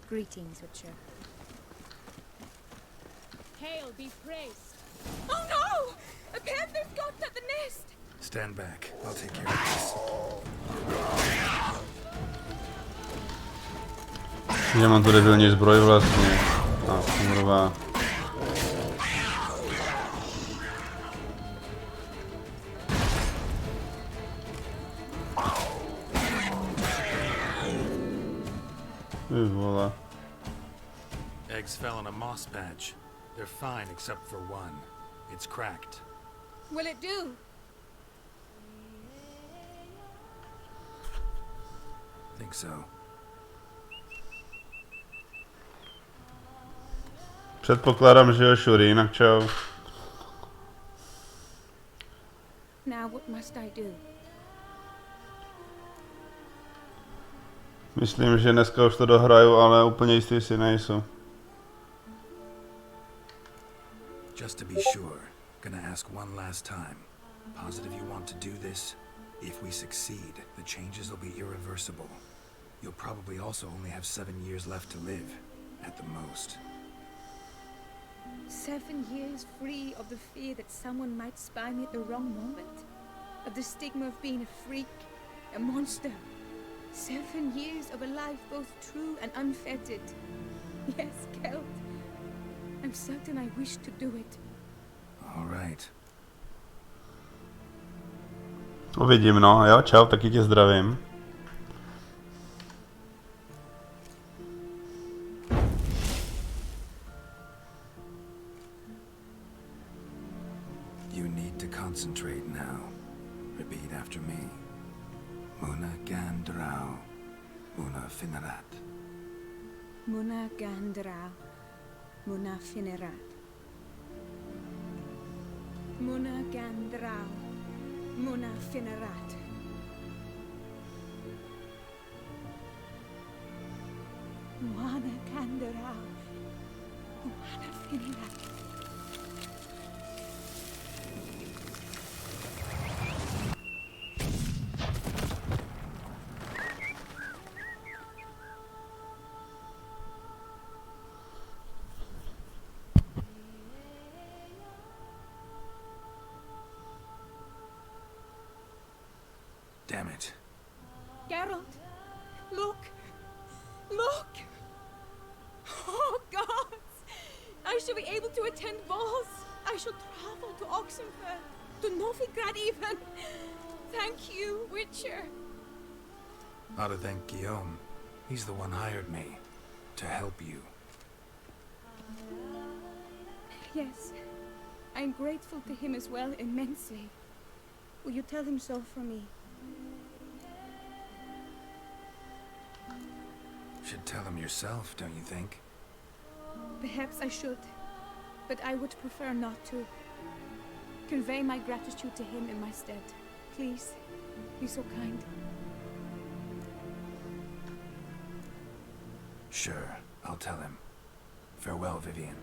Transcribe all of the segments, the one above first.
Greetings, Witcher. Hail be praised. Oh no! A panther's gotten at the nest! Stand back. I'll take care of this. Že mám tu debilní zbroj vlastně. A kurva. Vole. Eggs fell in a moss patch. They're fine except for one. It's cracked. Will it do? Think so. Předpokládám, že jo, Shuri, jinak čau. Now what must I do? Myslím, že dneska už to dohraju, ale úplně jistý si nejsou. Just to be sure, gonna ask one last time. Positive you want to do this? If we succeed, the changes will be irreversible. You'll probably also only have 7 years left to live, at the most. 7 years free of the fear that someone might spy me at the wrong moment? Of the stigma of being a freak, a monster? 7 years of a life both true and unfettered. Yes, Kelt. I'm certain I wish to do it. All right. Uvidím, no, jo, čau, taky tě zdravím. You need to concentrate now. Repeat after me. Muna Gandrau. Muna Finnerat. Muna Gandra. Muna Finnerat. Muna Gandra. Muna Finnerat. Muna Gandra. Muna Finnerat. Damn it. Geralt, look! Look! Oh, gods! I shall be able to attend balls. I shall travel to Oxenfurt, to Novigrad even. Thank you, Witcher. Ought to thank Guillaume. He's the one hired me. To help you. Yes, I'm grateful to him as well, immensely. Will you tell him so for me? Should tell him yourself, don't you think? Perhaps I should, but I would prefer not to. Convey my gratitude to him in my stead. Please, be so kind. Sure, I'll tell him. Farewell, Vivian.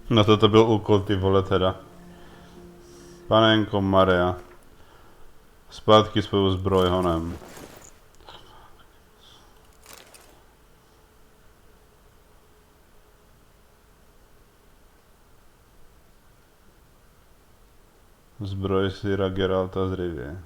No to byl úkol, ty vole teda. Panenko Maria. Zpátky svou zbroj honem. Zbroj Sira Geralta z Rivie.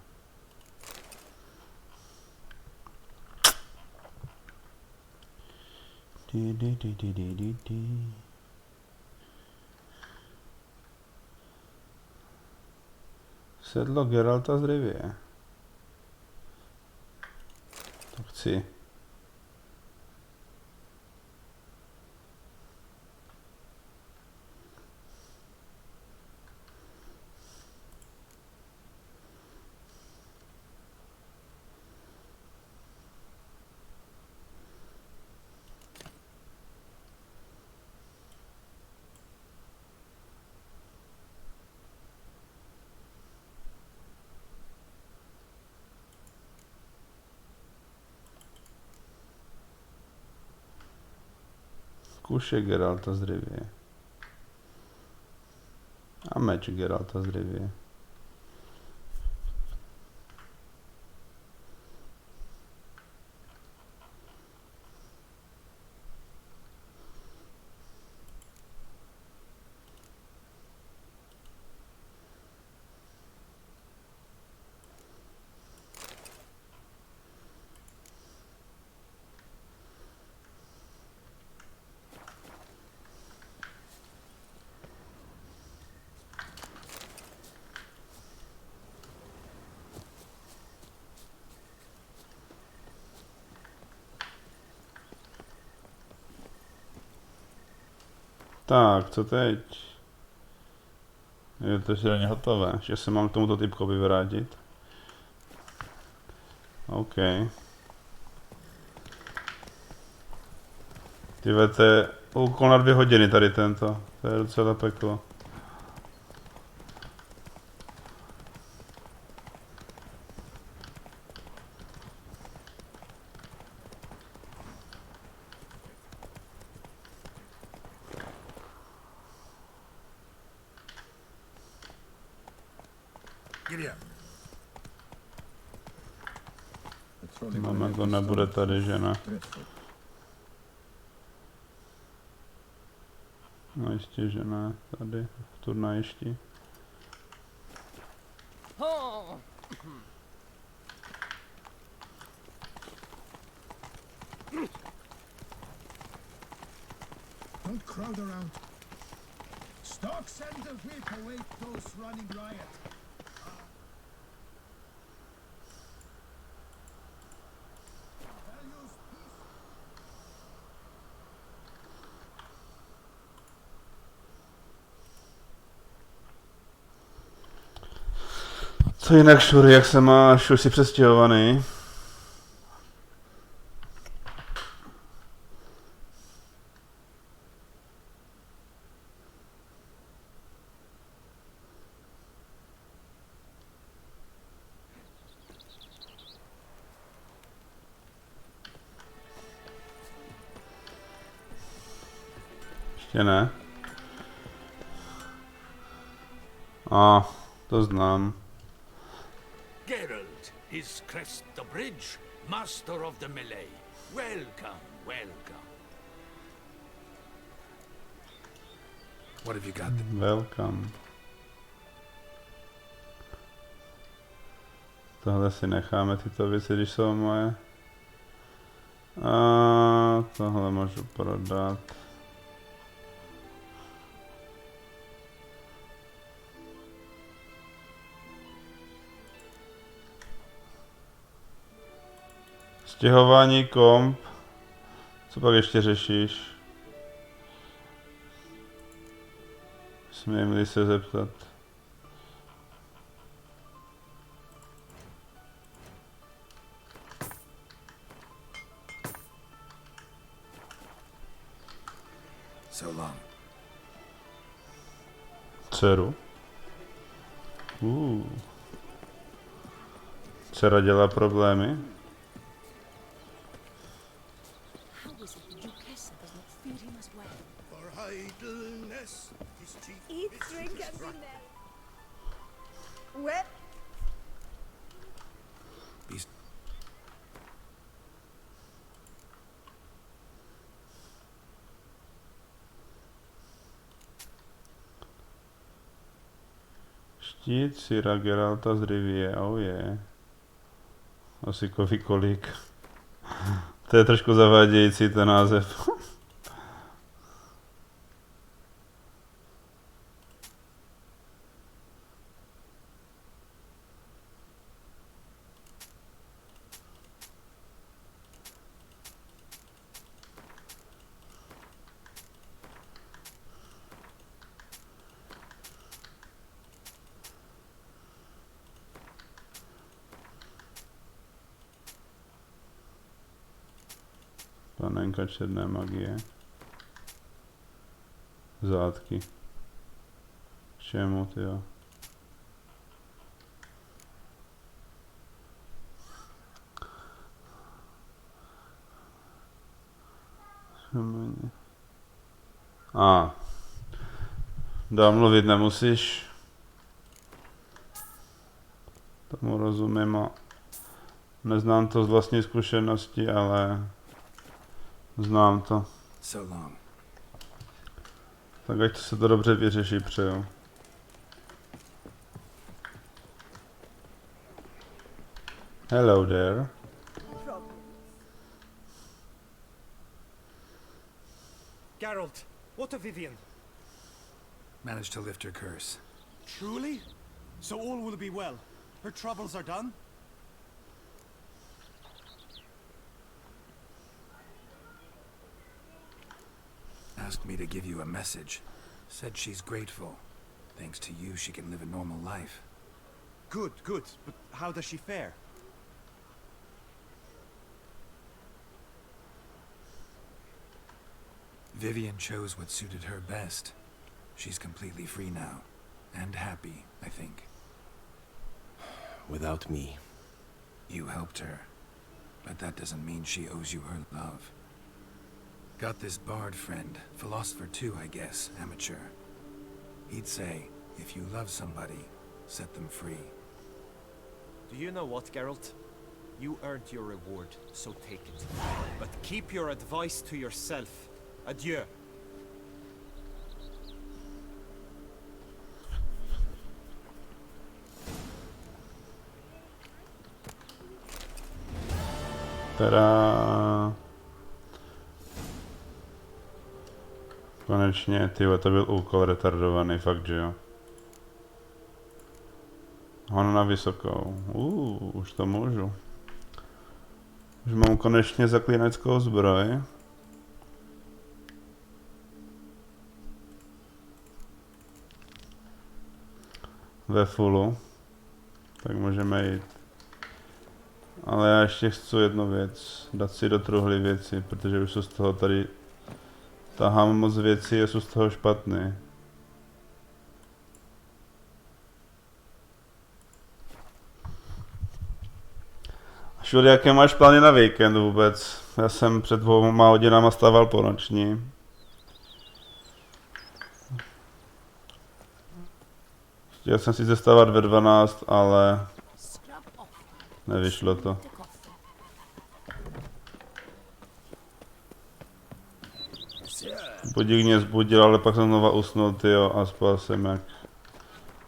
Sedlo Geralta z Rivie. To chci. Kuše Geralta z Rivie. A meč Geralta z Rivie. Tak, co teď? Je to ještě není hotové, že se mám k tomuto typkovi vrátit. OK. Tyve, to je úkol na 2 hodiny tady tento. To je docela peklo. Giddy up. Máme to nebude tady, že ne? No jistě, že ne. Tady, v turnajišti. Don't crowd around. Stark send the whip away those running riot. Values peace. Co jinak, Šury, jak se máš? Už jsi přestěhovaný? Ještě ne. A, to znám. Geralt is Crest the Bridge, master of the melee. Welcome, welcome. What have you got there? Welcome. Tohle si necháme, tyto věci, když jsou moje. A tohle můžu prodat. Stěhování komp. Co pak ještě řešíš? Smím-li se zeptat. So long. Dceru. Dcera dělá problémy. How is it that Duquesa does not fear him as well? For idleness, his chief Eat, is drink, his and be right. merry. Well, Be Štít Cira Geralta z Rivie, oh je. Asi kolik. To je trošku zavádějící ten název. Panenka černé magie. Zátky. Čemu, tyjo? A. Dál mluvit nemusíš. Tomu rozumím a neznám to z vlastní zkušenosti, ale znám to. So long. Tak ať se to dobře vyřeší, přeju. Hello there. Geralt, what of Vivian? Managed to lift her curse. Truly? So all will be well. Her troubles are done? Asked me to give you a message. Said she's grateful. Thanks to you, she can live a normal life. Good, good. But how does she fare? Vivian chose what suited her best. She's completely free now. And happy, I think. Without me. You helped her. But that doesn't mean she owes you her love. Got this bard friend, philosopher too, I guess, amateur. He'd say, if you love somebody, set them free. Do you know what, Geralt? You earned your reward, so take it. But keep your advice to yourself. Adieu. Teda... Konečně, tyhle, to byl úkol retardovaný, fakt, že jo. Hon na vysokou. Už to můžu. Už mám konečně zaklíneckou zbroj. Ve fullu. Tak můžeme jít. Ale já ještě chci jednu věc. Dát si do truhly věci, protože už jsou z toho tady... Tahám moc věcí a jsou z toho špatný. Šury, jaké máš plány na víkend vůbec? Já jsem před 2 hodinama stával po noční. Chtěl jsem sice stávat ve 12, ale nevyšlo to. Budík mě zbudil, ale pak jsem znova usnul, tyjo, a spal jsem jak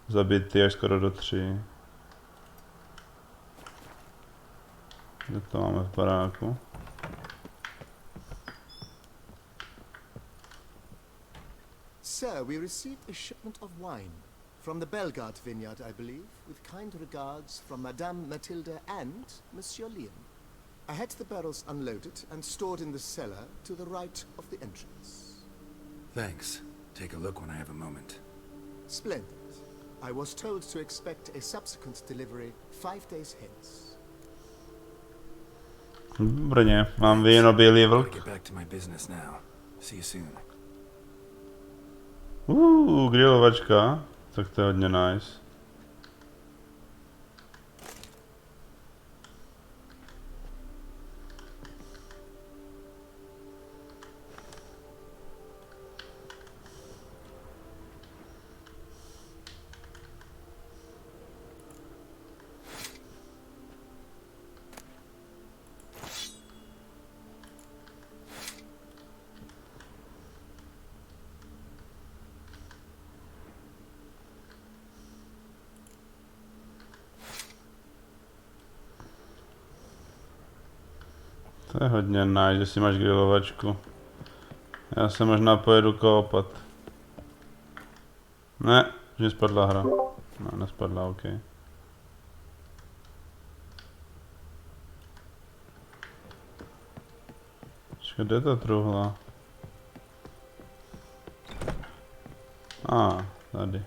zabitý až skoro do 3. Kde to máme v baráku? Sir, we received a shipment of wine from the Belgard vineyard, I believe, with kind regards from Madame Matilda and Monsieur Liam. I had the barrels unloaded and stored in the cellar to the right of the entrance. Thanks. Take a look when I have a moment. Splendid. I was told to expect a subsequent delivery 5 days hence. Výborně, mám víno bílý Gotta vlk. get back to my business now. See you soon. Grilovačka. Tak to je hodně nice. To je hodně nice, že si máš grilovačku. Já se možná pojedu koupat. Ne, že spadla hra. No, nespadla, ok. Počkej, kde je ta truhla? Tady.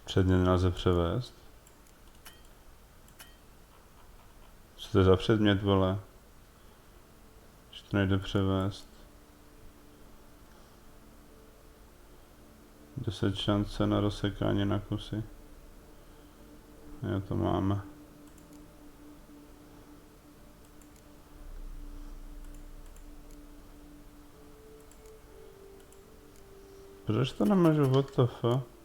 Předmět nelze převést. Co to je za předmět, vole? Že to nejde převést. 10 šance na rozsekání na kusy. Jo, to máme. Proč to nemůžu, what the fuck?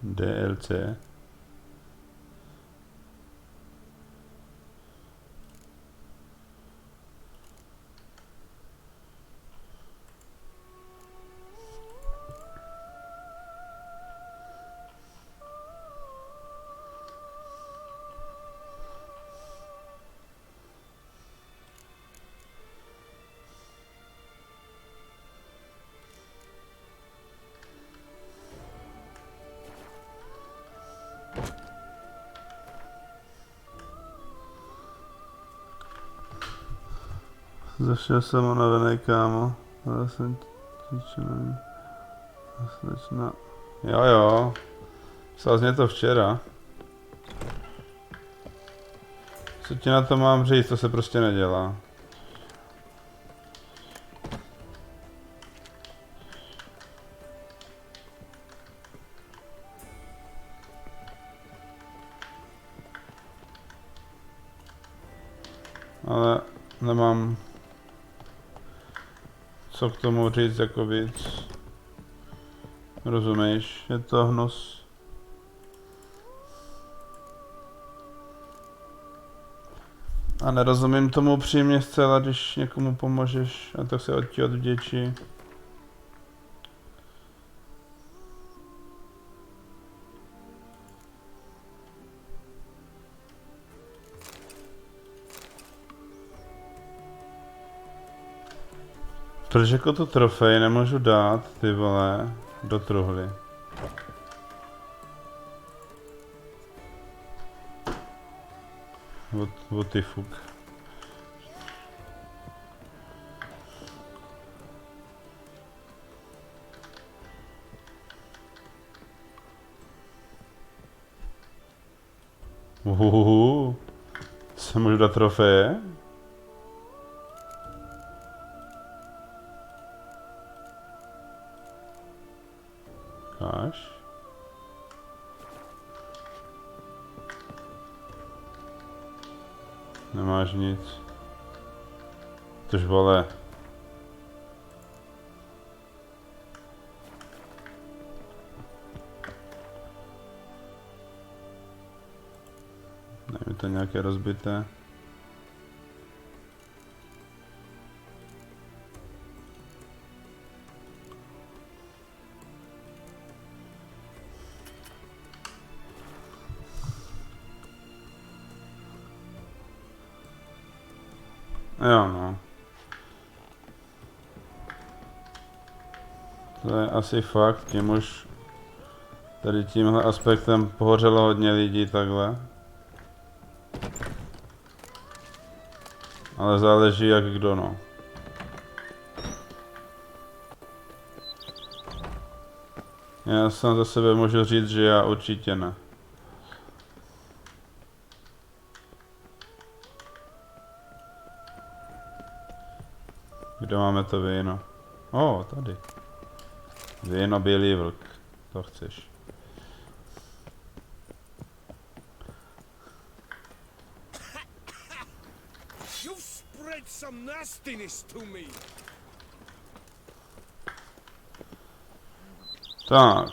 DLC. Zašel jsem unavený, kámo. Ale jsem nevím. Slečna. Jo. Psal jsi mě to včera. Co ti na to mám říct, to se prostě nedělá. Ale nemám co k tomu říct jako víc. Rozumíš? Je to hnus. A nerozumím tomu upřímně zcela, když někomu pomůžeš a tak se od ti odvděčí. Proč jako tu trofej nemůžu dát, ty vole, do truhly? What the fuck? Co můžu dát trofeje? Ukáž. Nemáš nic. Tož vole. Nevím, to nějaké rozbité. Jo no. To je asi fakt, tím už tady tímhle aspektem pohořelo hodně lidí takhle. Ale záleží jak kdo no. Já sám za sebe můžu říct, že já určitě ne. Kde máme to víno? Tady. Víno Bílý vlk. To chceš. You've spread some nastiness to me. Tak.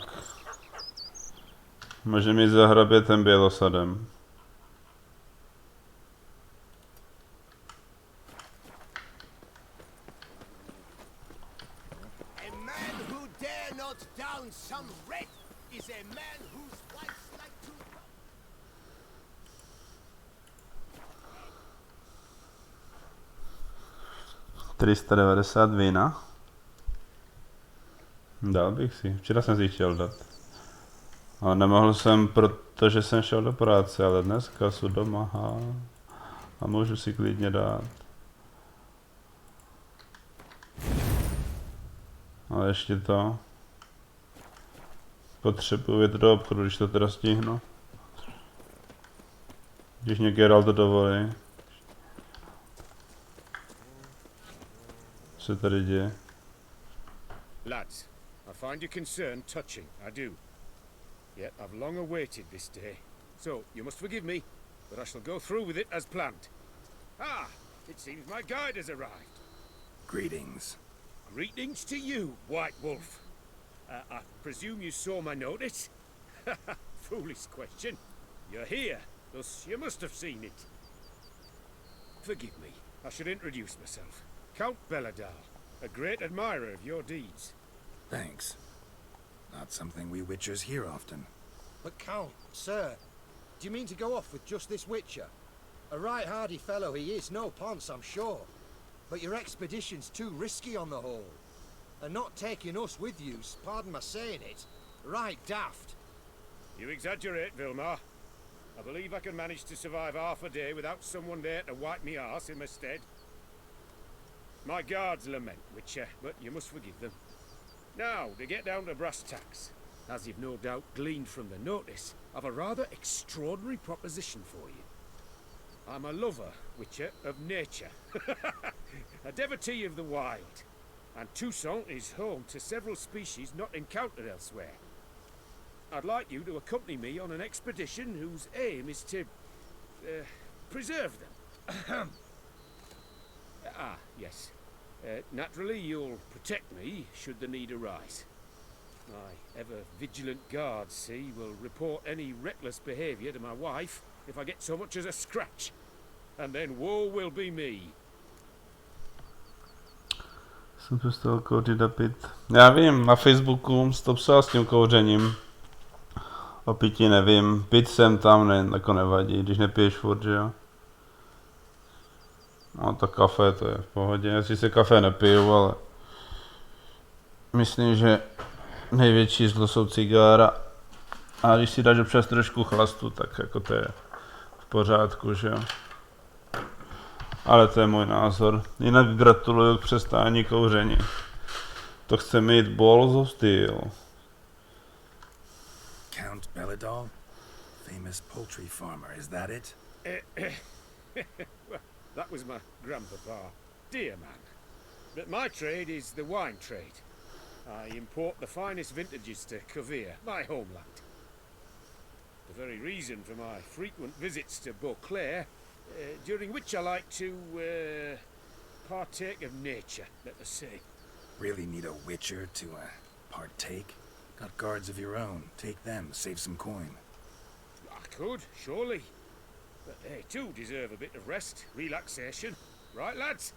Může mi zahrabět ten bělosadem. found some red is a man whose wife's like to... 390 vína. Dal bych si. Včera jsem si chtěl dát. Ale nemohl jsem, protože jsem šel do práce, ale dneska jsou doma a můžu si klidně dát. Ale ještě to. Potřebuji jít do obchodu, když to teda stihnu. Když mě Geralt to dovolí. Co se tady děje? Lads, I find your concern touching, I do. Yet I've long awaited this day. So, you must forgive me, but I shall go through with it as planned. Ah, it seems my guide has arrived. Greetings. Greetings to you, White Wolf. I presume you saw my notice? Foolish question. You're here, thus you must have seen it. Forgive me, I should introduce myself. Count Belladal, a great admirer of your deeds. Thanks. Not something we Witchers hear often. But Count, sir, do you mean to go off with just this Witcher? A right hardy fellow he is, no ponce, I'm sure. But your expedition's too risky on the whole. And not taking us with you's, pardon my saying it, right daft. You exaggerate, Vilmar. I believe I can manage to survive half a day without someone there to wipe me arse in my stead. My guards lament, Witcher, but you must forgive them. Now, to get down to brass tacks, as you've no doubt gleaned from the notice, I've a rather extraordinary proposition for you. I'm a lover, Witcher, of nature. A devotee of the wild. And Toussaint is home to several species not encountered elsewhere. I'd like you to accompany me on an expedition whose aim is to... preserve them. Yes. Naturally, you'll protect me should the need arise. My ever-vigilant guards, see, will report any reckless behaviour to my wife if I get so much as a scratch. And then woe will be me. Jsem přestal kouřit a pít. Já vím, na Facebooku to psal s tím kouřením. O pití nevím, pít jsem tam, ne, jako nevadí, když nepiješ furt, že jo. No to kafe, to je v pohodě, já si kafe nepiju, ale myslím, že největší zlo jsou cigára. A když si dáš občas trošku chlastu, tak jako to je v pořádku, že jo. Ale to je můj názor. Jinak gratuluju k přestání kouření. To chce mít balls of steel. Count Belladal? Famous poultry farmer, is that it? Well, that was my grandpapa. Dear man. But my trade is the wine trade. I import the finest vintages to Kovir, my homeland. The very reason for my frequent visits to Beauclair, during which I like to partake of nature, let us say. Really need a Witcher to partake? Got guards of your own. Take them, save some coin. I could, surely. But they too deserve a bit of rest, relaxation. Right, lads?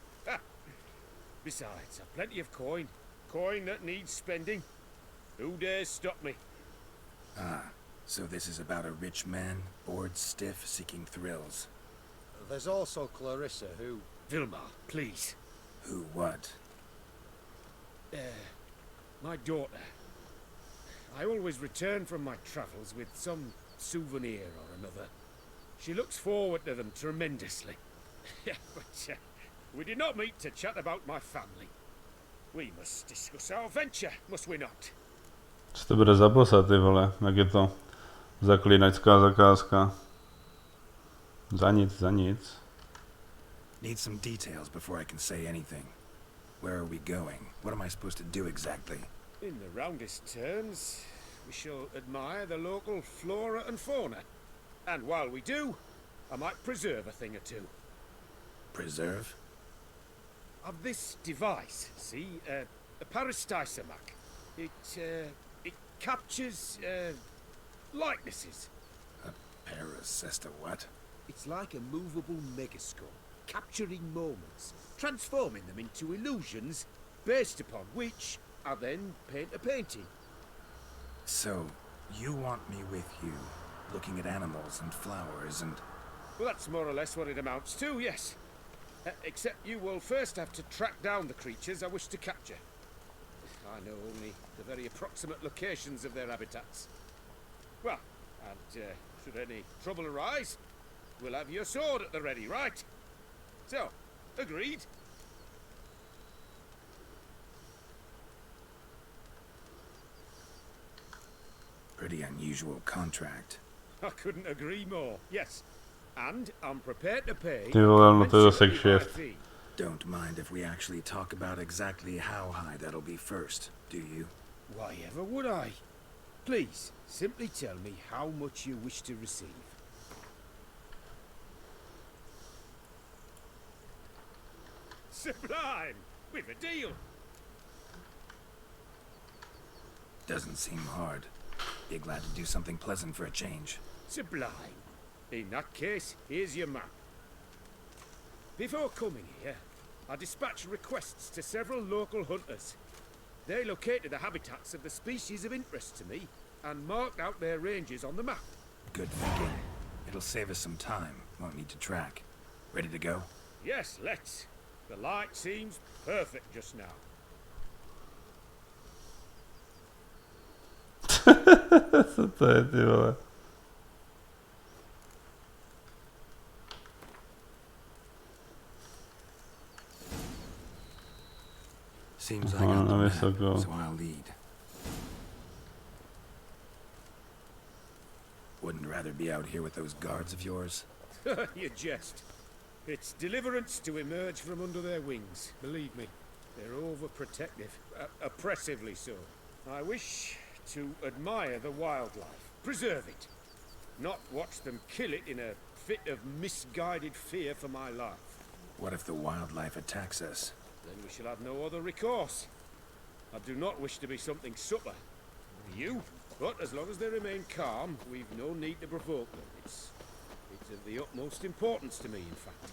Besides, I've plenty of coin. Coin that needs spending. Who dares stop me? Ah, so this is about a rich man, bored stiff, seeking thrills. There's also Clarissa, who... Vilmar, please. Who what? My daughter. I always return from my travels with some souvenir or another. She looks forward to them tremendously. But we did not meet to chat about my family. We must discuss our venture, must we not? Co to bude za bossa, ty vole? Jak je to zaklínačská zakázka? Za nic. Need some details before I can say anything. Where are we going? What am I supposed to do exactly? In the roundest terms, we shall admire the local flora and fauna. And while we do, I might preserve a thing or two. Preserve? Of this device, see, a Parastysomac. It captures, likenesses. A paracesta what? It's like a movable megascope, capturing moments, transforming them into illusions, based upon which I then paint a painting. So, you want me with you, looking at animals and flowers and... Well, that's more or less what it amounts to, yes. Except you will first have to track down the creatures I wish to capture. I know only the very approximate locations of their habitats. Well, and should any trouble arise, we'll have your sword at the ready, right? So, agreed? Pretty unusual contract. I couldn't agree more, yes. And I'm prepared to pay... Ty vole, no to je zase kšeft. Don't mind if we actually talk about exactly how high that'll be first, do you? Why ever would I? Please, simply tell me how much you wish to receive. Sublime! We've a deal! Doesn't seem hard. Be glad to do something pleasant for a change. Sublime. In that case, here's your map. Before coming here, I dispatched requests to several local hunters. They located the habitats of the species of interest to me and marked out their ranges on the map. Good thinking. It'll save us some time. Won't need to track. Ready to go? Yes, let's. The light seems perfect just now. Co to je, ty vole? Seems I got the map, vysoko. so I'll lead. Wouldn't rather be out here with those guards of yours? You jest. It's deliverance to emerge from under their wings, believe me. They're overprotective, oppressively so. I wish to admire the wildlife, preserve it, not watch them kill it in a fit of misguided fear for my life. What if the wildlife attacks us? Then we shall have no other recourse. I do not wish to be something supper. You? But as long as they remain calm, we've no need to provoke them. It's of the utmost importance to me, in fact.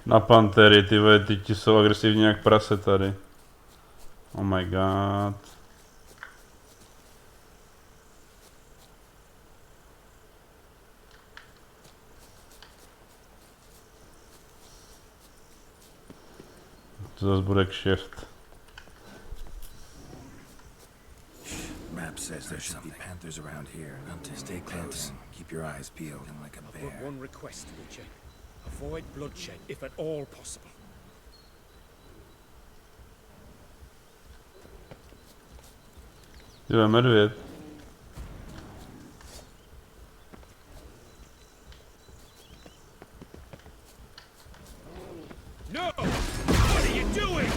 Na pantery, ty vole, ty ti jsou agresivní jak prase tady. Oh my god. To zase bude kšeft. Map says there should be panthers around here. Stay close. Keep your eyes peeled and like a But bear. one request, Witcher. Avoid bloodshed, if at all possible. Jo, medvěd. No! What are you doing?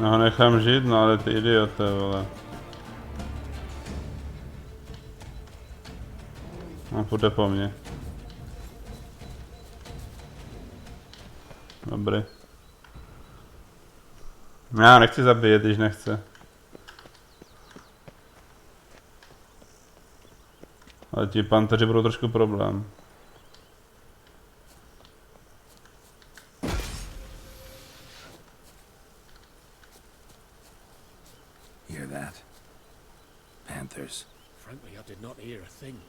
Já ho nechám žít, no ale ty idioté, vole. No, půjde po mně. Dobrý. Já nechci zabíjet, když nechce. Ale ti panteři budou trošku problém. Hear that? Panthers. Frankly, I did not hear a thing.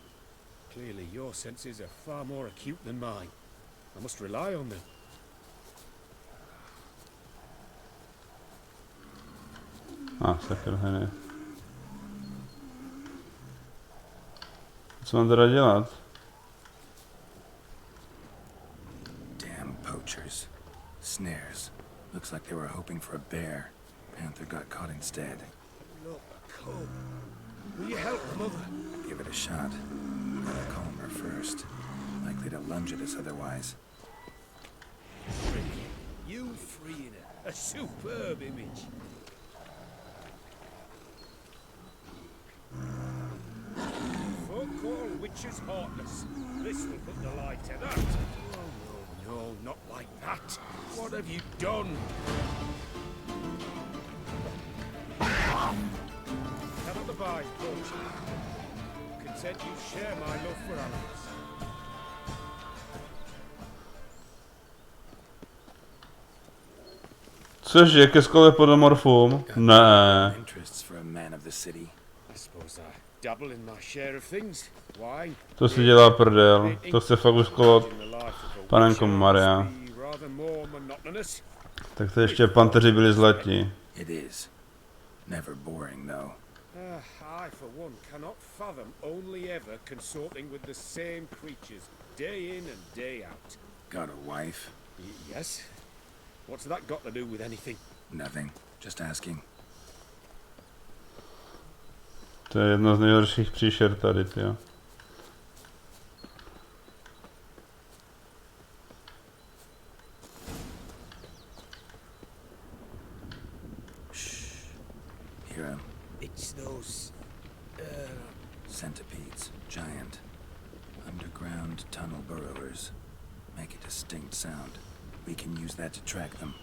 Clearly, your senses are far more acute than mine. I must rely on them. Sakra, hej. Co mám teda dělat? Damn poachers. Snares. Looks like they were hoping for a bear. Panther got caught instead. Look, Cole. Will you help the mother? Give it a shot. Gotta calm her first. Likely to lunge at us otherwise. Brilliant. You freeing her. A superb image. Folk call witches heartless. This will put the light to that. Oh, no, not like that. What have you done? Cannot abide, Coach. Content you share my love for animals. Cože, ke skole podomorfům? Ne. Interests for a man of the city. I suppose I dabble in my share of things. Wine. To si dělá prdel. To chce fakt uskolot. Panenko Maria. Rather more monotonous. Tak to ještě panteři byli zlatí. It is. Never boring, though. I, for one, cannot fathom only ever consorting with the same creatures, day in and day out. Got a wife? Yes. What's that got to do with anything? Nothing. Just asking. To je jedno z nejhorších příšer tady, jo. Hear him? It's those... Centipedes. Giant. Underground tunnel burrowers. Make a distinct sound. We can use that to track them.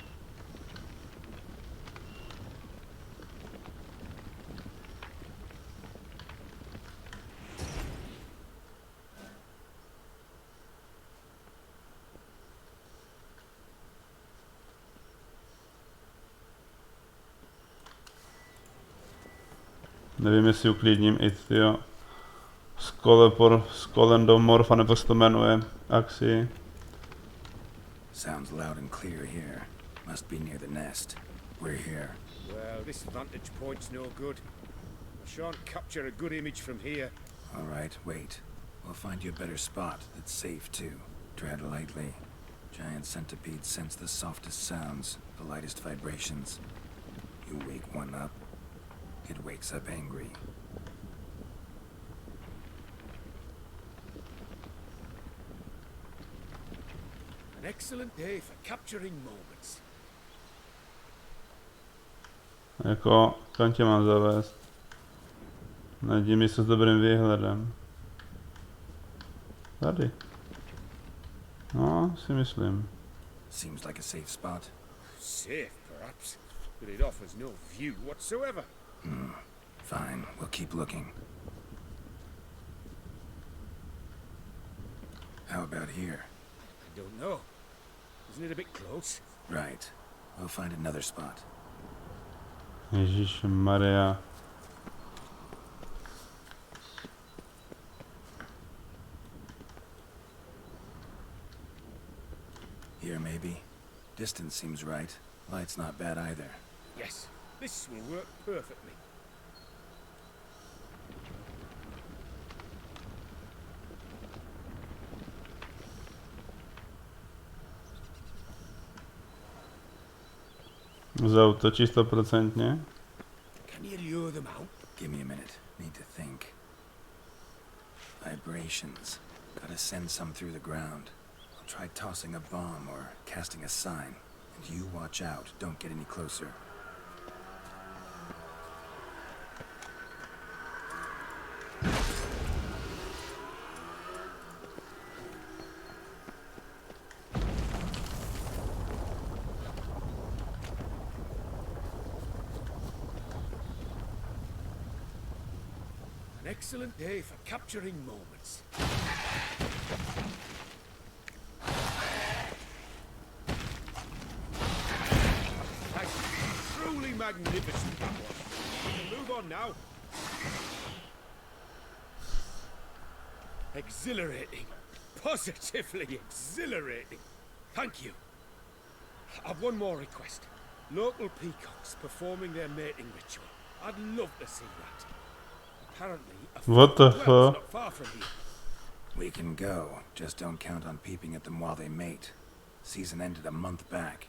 Nevím, jestli uklidním i tyjo. Skolendomorf, nebo se to jmenuje. Axi. Sounds loud and clear here. Must be near the nest. We're here. Well, this vantage point's no good. I shan't capture a good image from here. All right, wait. We'll find you a better spot that's safe, too. Tread lightly. Giant centipedes sense the softest sounds, the lightest vibrations. You wake one up, it wakes up angry. An excellent day for capturing moments. Jako, kam tě mám zavést? Najdi místo s dobrým výhledem. Tady. No, si myslím. Seems like a safe spot. Safe, perhaps, but it offers no view whatsoever. Fine, we'll keep looking. How about here? I don't know. Isn't it a bit close? Right. We'll find another spot. Ježíš Maria. Here, maybe. Distance seems right. Light's not bad either. Yes, this will work perfectly. Zautočí 100%. Can you lure them out? Give me a minute. Need to think. Vibrations. Gotta send some through the ground. I'll try tossing a bomb or casting a sign. And you watch out. Don't get any closer. An excellent day for capturing moments. Truly magnificent, that was. We can move on now. Exhilarating. Positively exhilarating. Thank you. I've one more request. Local peacocks performing their mating ritual. I'd love to see that. Apparently, a What the well's fuck? not far from here. We can go. Just don't count on peeping at them while they mate. Season ended a month back.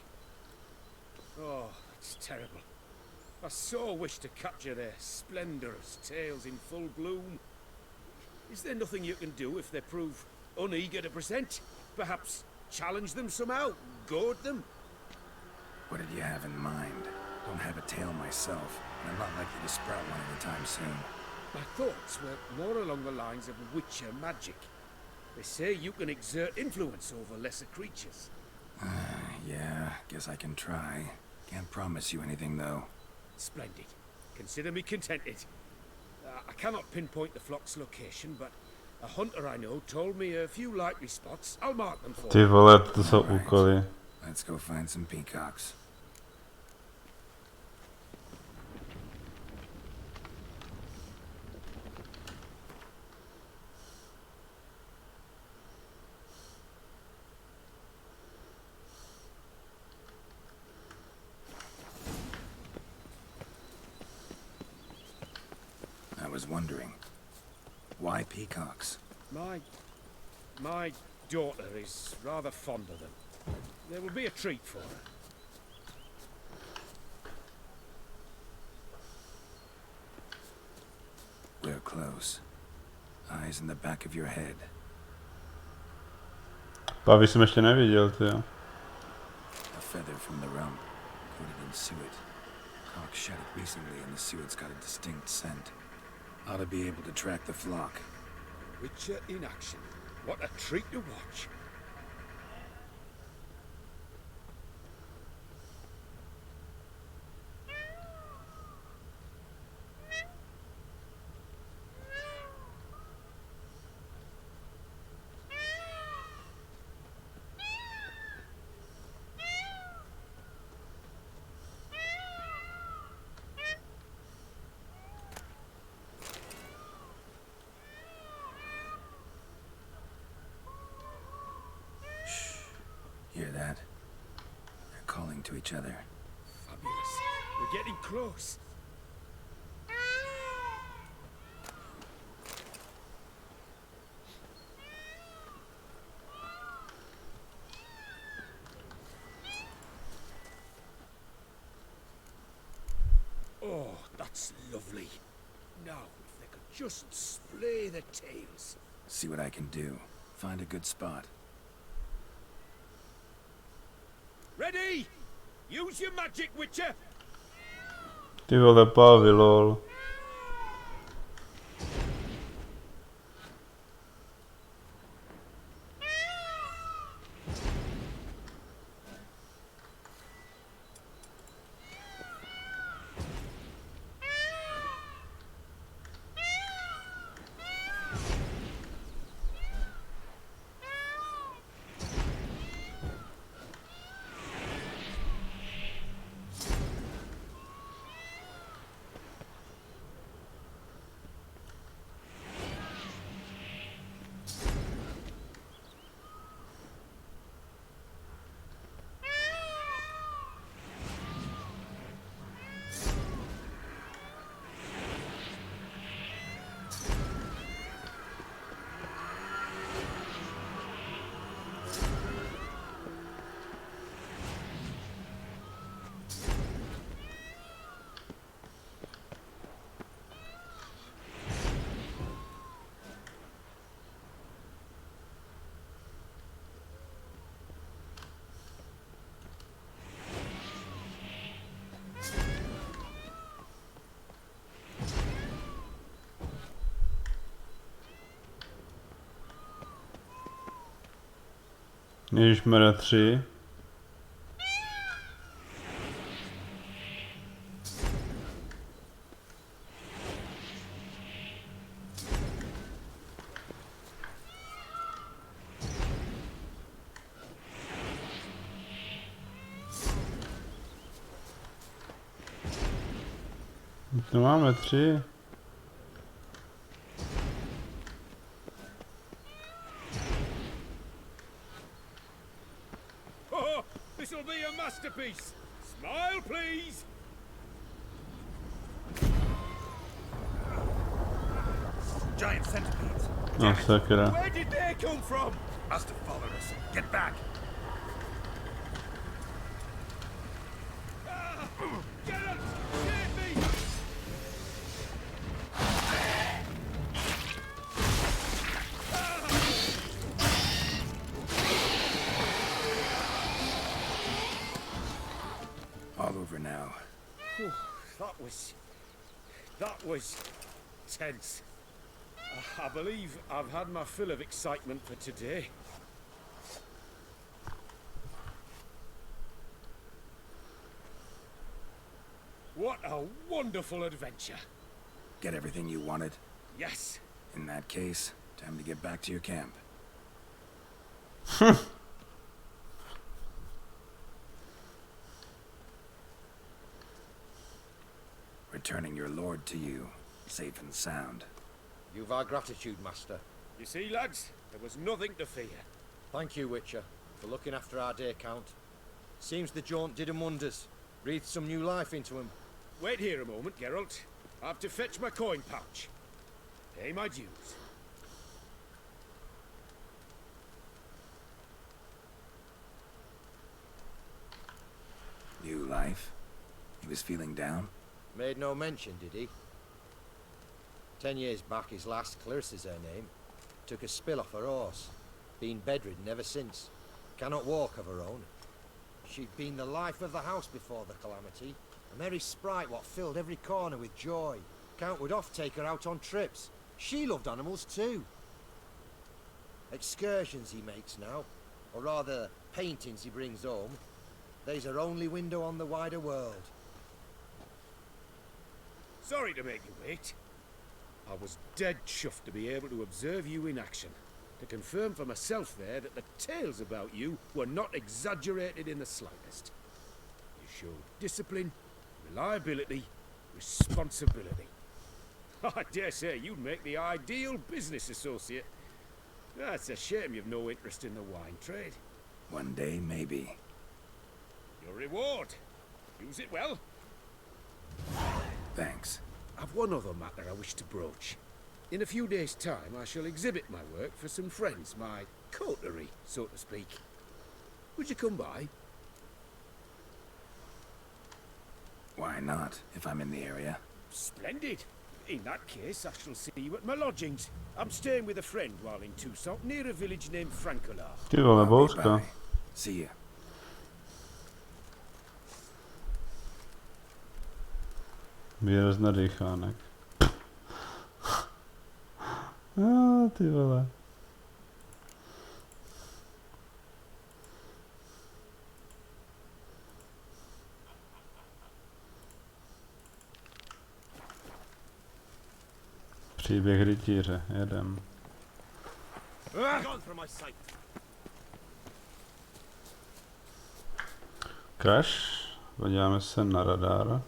Oh, it's terrible. I so wish to capture their splendorous tails in full bloom. Is there nothing you can do if they prove uneager to present? Perhaps challenge them somehow? Goad them? What did you have in mind? Don't have a tail myself, and I'm not likely to sprout one anytime soon. My thoughts were more along the lines of Witcher magic. They say you can exert influence over lesser creatures. Yeah, guess I can try. Can't promise you anything, though. Splendid. Consider me contented. I cannot pinpoint the flock's location, but a hunter I know told me a few likely spots. I'll mark them for Ty you. vole, to jsou úkoly. Let's go find some peacocks. I was wondering, why peacocks? My daughter is rather fond of them. There will be a treat for her. We're close. Eyes in the back of your head. Pavy jsem ještě neviděl, ty jo. A feather from the rump, coated in suet. Cock shed it recently and the suet's got a distinct scent. Ought to be able to track the flock. Witcher in action. What a treat to watch. Hear that? They're calling to each other. Fabulous. We're getting close. Oh, that's lovely. Now, if they could just splay their tails. See what I can do. Find a good spot. Ready? Use your magic, Witcher! Ty vole, Pavy, lol. Ježišmarja 3. To máme 3. Oh, this'll be a masterpiece. Smile, please. Giant centipedes. No sakra. Where did they come from? Must have followed us. Get back. Geralt, save me! All over now. Whew, that was tense. I believe I've had my fill of excitement for today. What a wonderful adventure. Get everything you wanted? Yes. In that case, time to get back to your camp. Returning your lord to you, safe and sound. You've our gratitude, Master. You see, lads, there was nothing to fear. Thank you, Witcher, for looking after our day count. Seems the jaunt did him wonders. Breathed some new life into him. Wait here a moment, Geralt. I have to fetch my coin pouch. Pay my dues. New life? He was feeling down? Made no mention, did he? 10 years back, his last, Clarissa's her name, took a spill off her horse. Been bedridden ever since. Cannot walk of her own. She'd been the life of the house before the calamity. A merry sprite what filled every corner with joy. Count would oft take her out on trips. She loved animals too. Excursions he makes now, or rather paintings he brings home. They's her only window on the wider world. Sorry to make you wait. I was dead chuffed to be able to observe you in action. To confirm for myself there that the tales about you were not exaggerated in the slightest. You showed discipline, reliability, responsibility. I dare say you'd make the ideal business associate. That's a shame you've no interest in the wine trade. One day, maybe. Your reward. Use it well. Thanks. I've one other matter I wish to broach. In a few days' time, I shall exhibit my work for some friends, my coterie, so to speak. Would you come by? Why not, if I'm in the area? Splendid. In that case, I shall see you at my lodgings. I'm staying with a friend while in Toussaint, near a village named Francolar. Ty vole, bouřka. See ya. Výraz na dýchánek. Ty vole. Příběh rytíře, jedem. Crash, podíváme se na radar.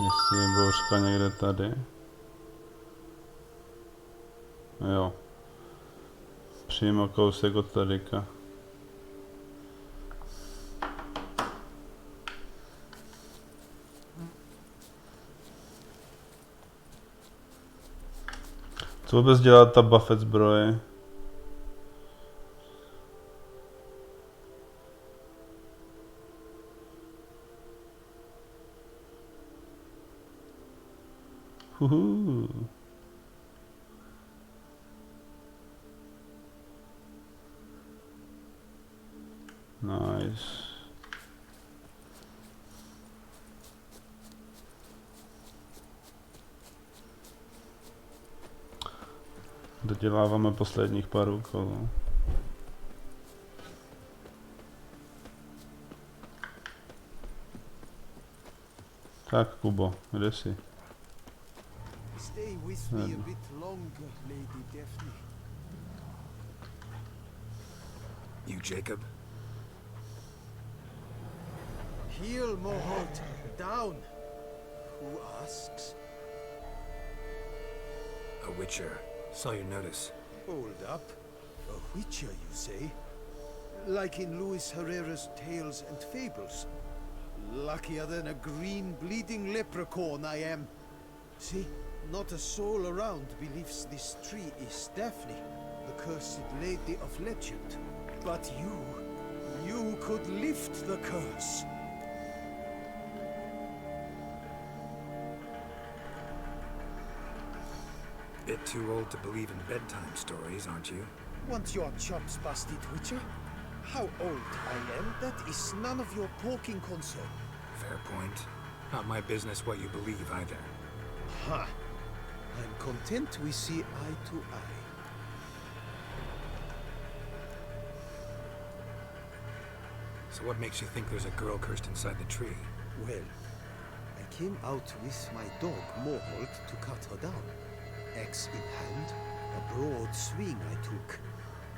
Jestli je bouřka někde tady. Jo. Přímo kousek od tadyka. Co vůbec dělá ta Buffett zbroje? Nice. Doděláváme posledních pár úkolů. Tak, Kubo, kde jsi? Stay with me a bit longer, Lady Daphne. You, Jacob? Heel, Mohort. Down. Who asks? A witcher. Saw your notice. Hold up. A witcher, you say? Like in Luis Herrera's Tales and Fables. Luckier than a green bleeding leprechaun I am. See, not a soul around believes this tree is Daphne, the cursed lady of legend. But you could lift the curse. bit too old to believe in bedtime stories, aren't you? Want your chops busted, Witcher? How old I am, that is none of your poking concern. Fair point. Not my business what you believe either. Ha! I'm content we see eye to eye. So what makes you think there's a girl cursed inside the tree? Well, I came out with my dog, Morholt, to cut her down. Axe in hand, a broad swing I took.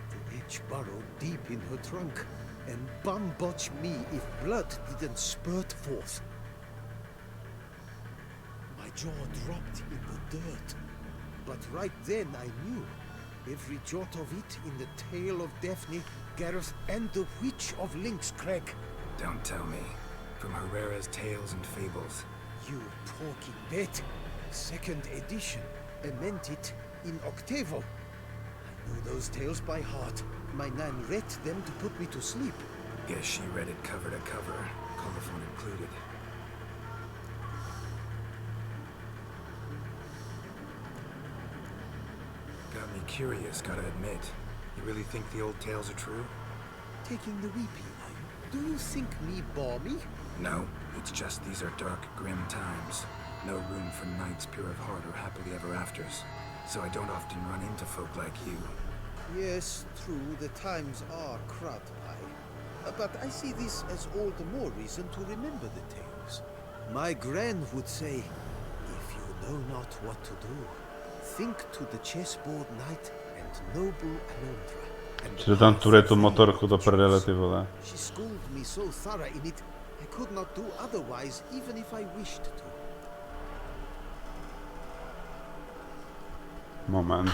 The edge burrowed deep in her trunk, and bum-botch me if blood didn't spurt forth. My jaw dropped in the dirt, but right then I knew. Every jot of it in the tale of Daphne, Gareth, and the Witch of Lynx Crag. Don't tell me. From Herrera's Tales and Fables. You talking bet. 2nd edition. Amended in octavo. I know those tales by heart. My nan read them to put me to sleep. Guess she read it cover to cover, colophon included. Got me curious, gotta admit. You really think the old tales are true? Taking the weeping, are you? Do you think me balmy? No, it's just these are dark, grim times. No room for knights pure of heart or happily ever afters. So I don't often run into folk like you. Yes, true, the times are crud pie. But I see this as all the more reason to remember the tales. My gran would say, if you know not what to do, think to the chessboard knight and noble Alondra. Čiže tam turuje tu motorku do prdele, ty vole. She schooled me so thorough in it, I could not do otherwise, even if I wished to. Moment.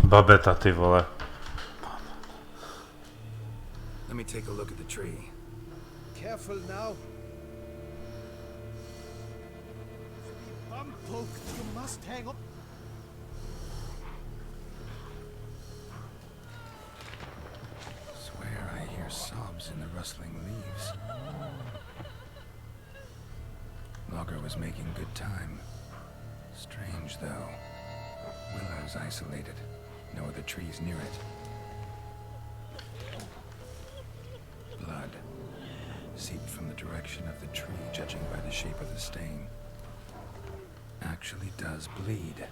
Babeta, ty vole. Let me take a look at the tree. Careful now. Bum-poked, you must hang up. Swear I hear sobs in the rustling leaves. Logger was making good time. Strange, though. Willow's isolated. No other trees near it. Blood. Seeped from the direction of the tree, judging by the shape of the stain. Actually does bleed.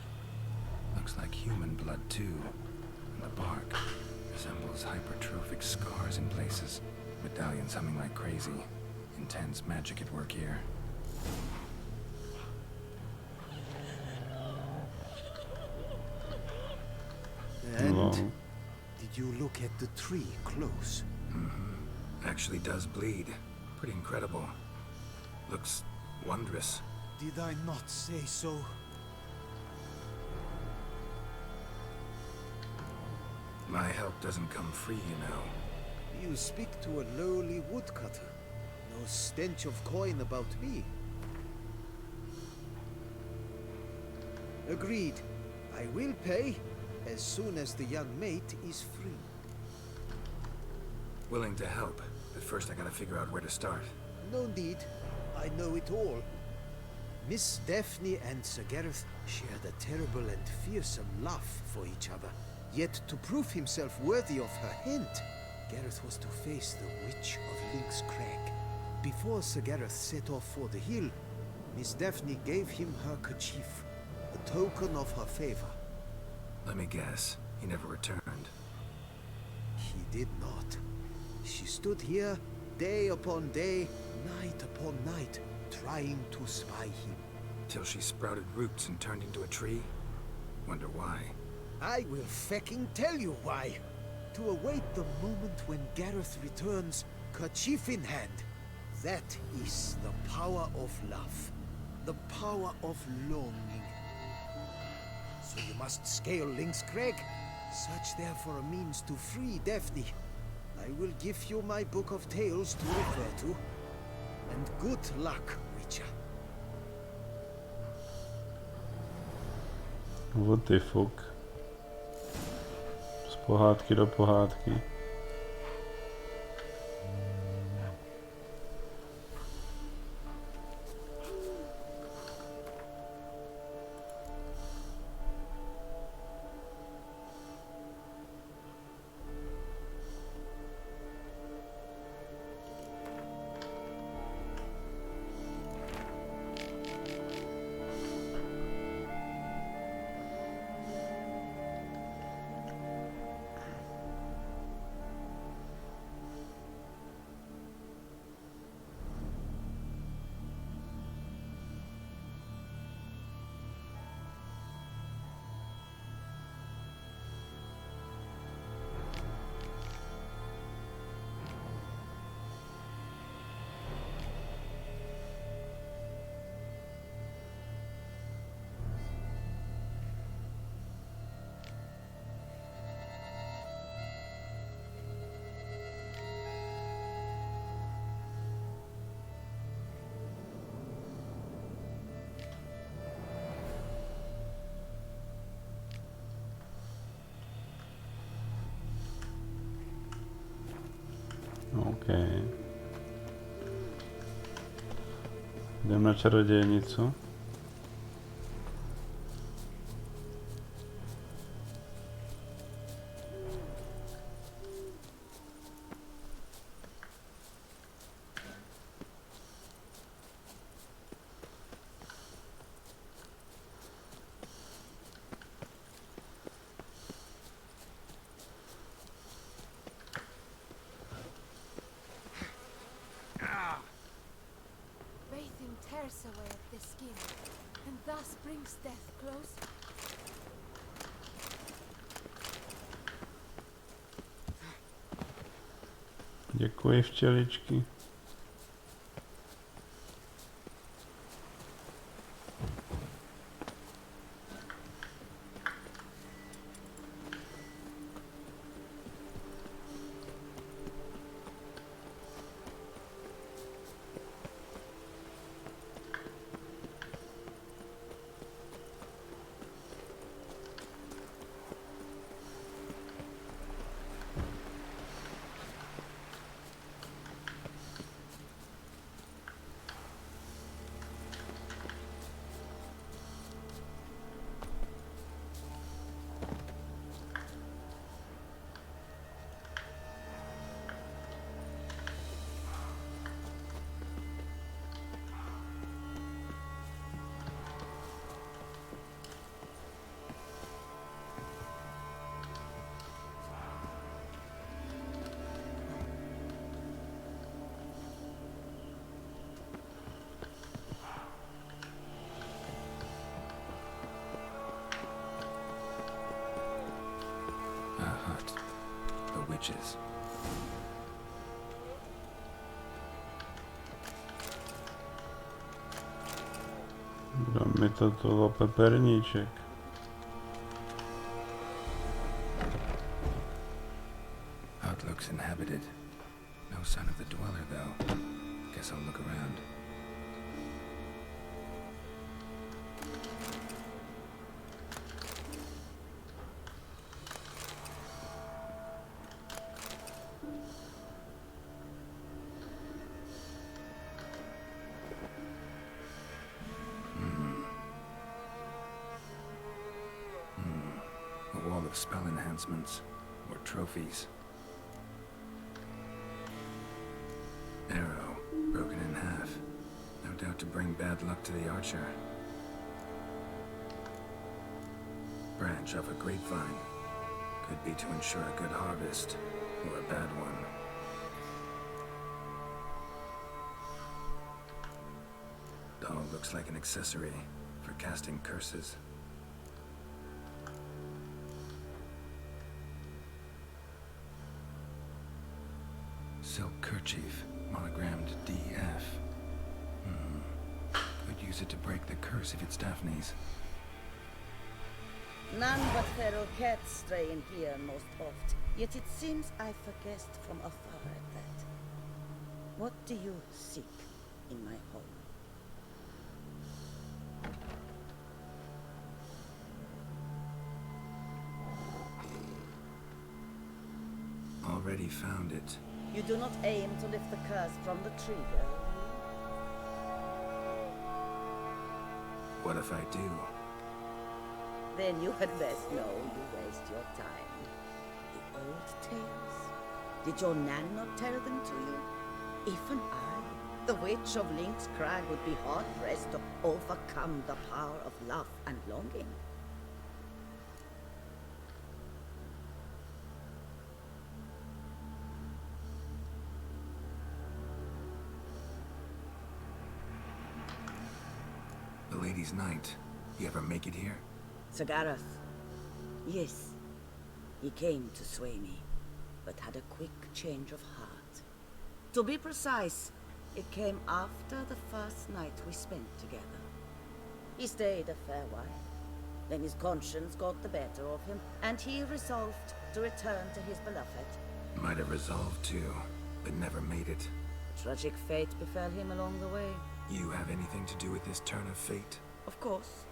Looks like human blood, too. And the bark resembles hypertrophic scars in places. Medallions humming like crazy. Intense magic at work here. And did you look at the tree close? Mm-hmm. Actually does bleed. Pretty incredible. Looks wondrous. Did I not say so? My help doesn't come free, you know. You speak to a lowly woodcutter. No stench of coin about me. Agreed. I will pay as soon as the young mate is free. Willing to help, but first I gotta figure out where to start. No need. I know it all. Miss Daphne and Sir Gareth shared a terrible and fearsome love for each other. Yet to prove himself worthy of her hand, Gareth was to face the Witch of Lynx Crag. Before Sir Gareth set off for the hill, Miss Daphne gave him her kerchief, a token of her favor. Let me guess, he never returned. He did not. She stood here, day upon day, night upon night, trying to spy him. Till she sprouted roots and turned into a tree? Wonder why. I will fecking tell you why. To await the moment when Gareth returns, kerchief in hand. That is the power of love. The power of longing. So you must scale Lynx Crag. Search there for a means to free Daphne. I will give you my book of tales to refer to. And good luck, Witcher. What the fuck? Z pohádky do pohádky. OK. Jdem na čarodějnicu. Bathing tears away at the skin, and thus brings death closer. Děkuji, včeličky. Witches. Dáme toto peperníček. Hut looks inhabited. No sign of the dweller, though. Guess I'll look around. A wall of spell enhancements, or trophies. Arrow, broken in half. No doubt to bring bad luck to the archer. Branch of a grapevine. Could be to ensure a good harvest, or a bad one. Doll looks like an accessory for casting curses. Silk kerchief, monogrammed DF. Could use it to break the curse if it's Daphne's. None but feral cats stray in here most oft, yet it seems I've guessed from afar at that. What do you seek in my home? already found it. You do not aim to lift the curse from the tree, girl. What if I do? Then you had best know you waste your time. The old tales? Did your Nan not tell them to you? Even I, the Witch of Link's Crag, would be hard-pressed to overcome the power of love and longing. The Lady's Knight. You ever make it here? Sir Gareth. Yes. He came to sway me, but had a quick change of heart. To be precise, it came after the first night we spent together. He stayed a fair while. Then his conscience got the better of him, and he resolved to return to his beloved. Might have resolved to, but never made it. Tragic fate befell him along the way. You have anything to do with this turn of fate? Of course.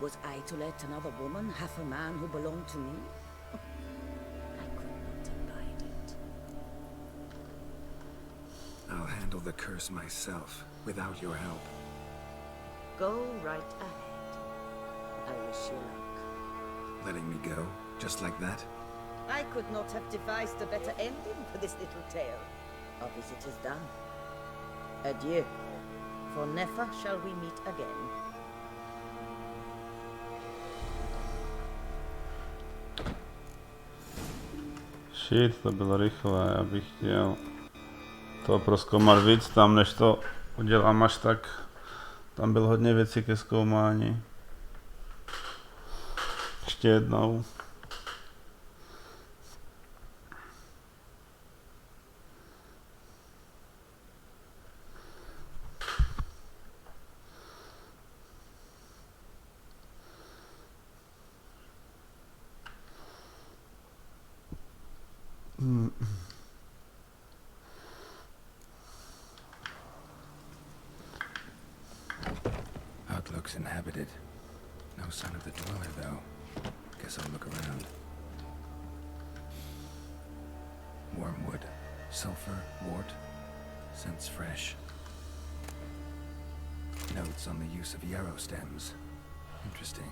Was I to let another woman have a man who belonged to me? I could not abide it. I'll handle the curse myself, without your help. Go right ahead. I wish you luck. Letting me go, just like that? I could not have devised a better ending for this little tale. Our visit is done. Adieu. For never shall we meet again. Shit, to bylo rychlé, já bych chtěl to prozkoumat víc tam, než to udělám až tak. Tam bylo hodně věcí ke zkoumání. Ještě jednou. Looks inhabited. No sign of the dweller, though. Guess I'll look around. Wormwood. Sulfur. Wart. Scents fresh. Notes on the use of yarrow stems. Interesting.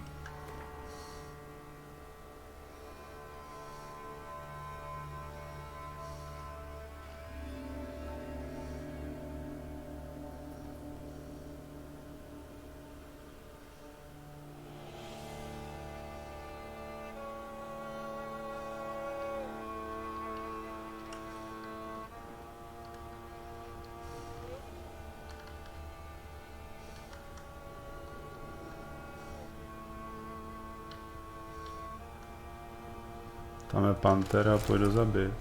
Tam je pantera, půjdu zabít.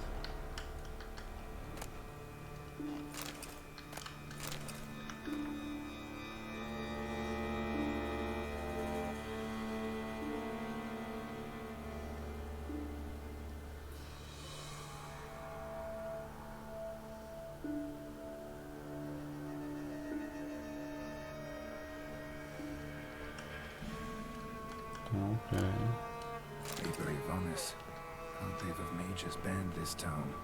Okay. Avery Vonis. Conclave of Mages banned this tome.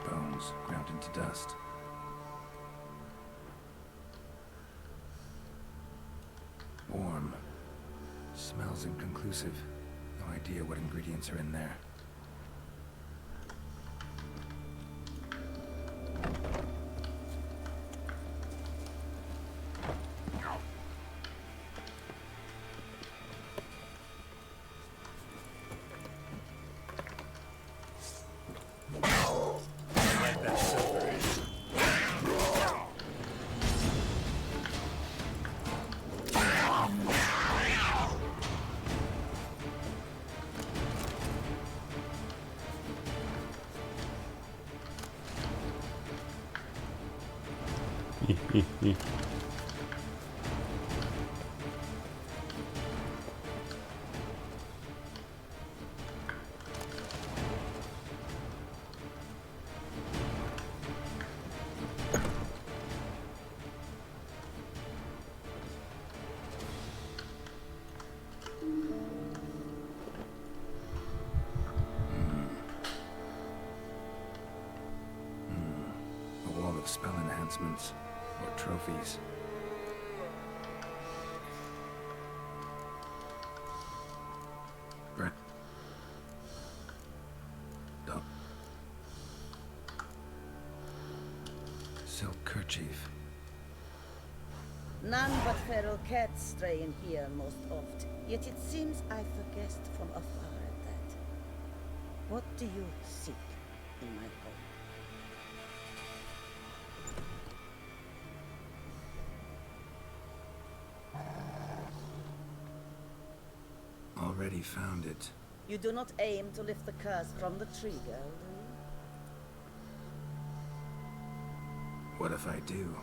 Bones ground into dust. Warm. Smells inconclusive. No idea what ingredients are in there. enhancements or trophies. Brett. Oh. Silk kerchief. None but feral cats stray in here most oft. Yet it seems I forguessed from afar at that. What do you seek in my home? Already found it. You do not aim to lift the curse from the tree, girl, do you? What if I do?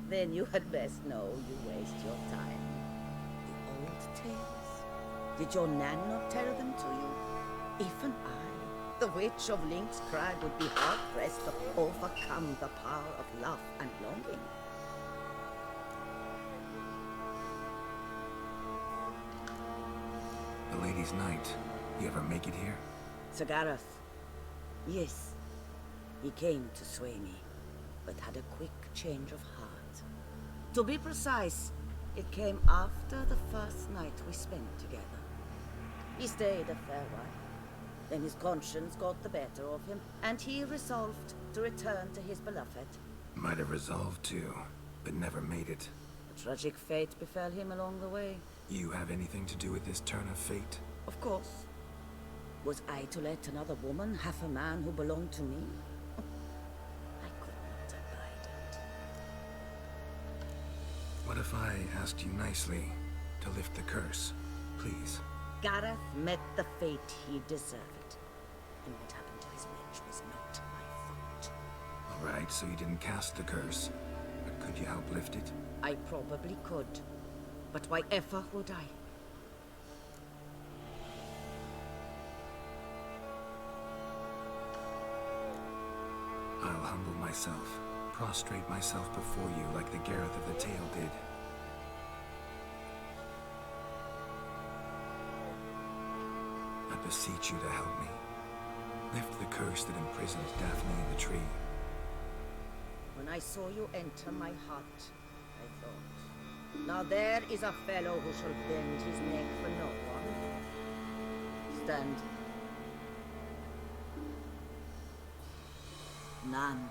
Then you had best know you waste your time. The old tales? Did your Nan not tell them to you? Even I, the Witch of Link's Crag, would be hard-pressed to overcome the power of love and longing. The Lady's Night. You ever make it here? Sir Gareth. Yes. He came to sway me, but had a quick change of heart. To be precise, it came after the first night we spent together. He stayed a fair while. Then his conscience got the better of him, and he resolved to return to his beloved. Might have resolved to, but never made it. A tragic fate befell him along the way. You have anything to do with this turn of fate? Of course. Was I to let another woman have a man who belonged to me? I could not abide it. What if I asked you nicely to lift the curse, please? Gareth met the fate he deserved. And what happened to his wench was not my fault. Alright, so you didn't cast the curse. But could you help lift it? I probably could. But why ever would I? I'll humble myself, prostrate myself before you like the Gareth of the Tale did. I beseech you to help me. Lift the curse that imprisons Daphne in the tree. When I saw you enter my heart, I thought, now there is a fellow who shall bend his neck for no one. Stand. None.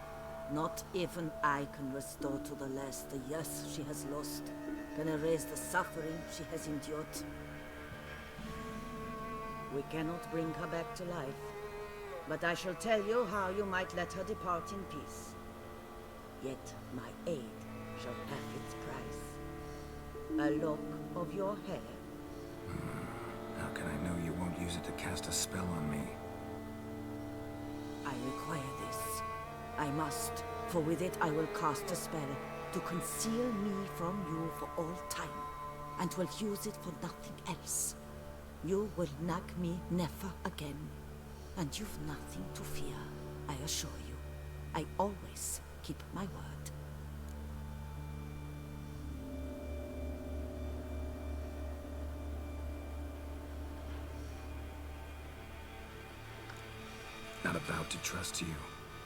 Not even I can restore to the lass the years she has lost, can erase the suffering she has endured. We cannot bring her back to life, but I shall tell you how you might let her depart in peace. Yet my aid shall have its price. A lock of your hair. How can I know you won't use it to cast a spell on me? I require this. I must, for with it I will cast a spell to conceal me from you for all time, and will use it for nothing else. You will nag me never again, and you've nothing to fear, I assure you. I always keep my word. Not about to trust you,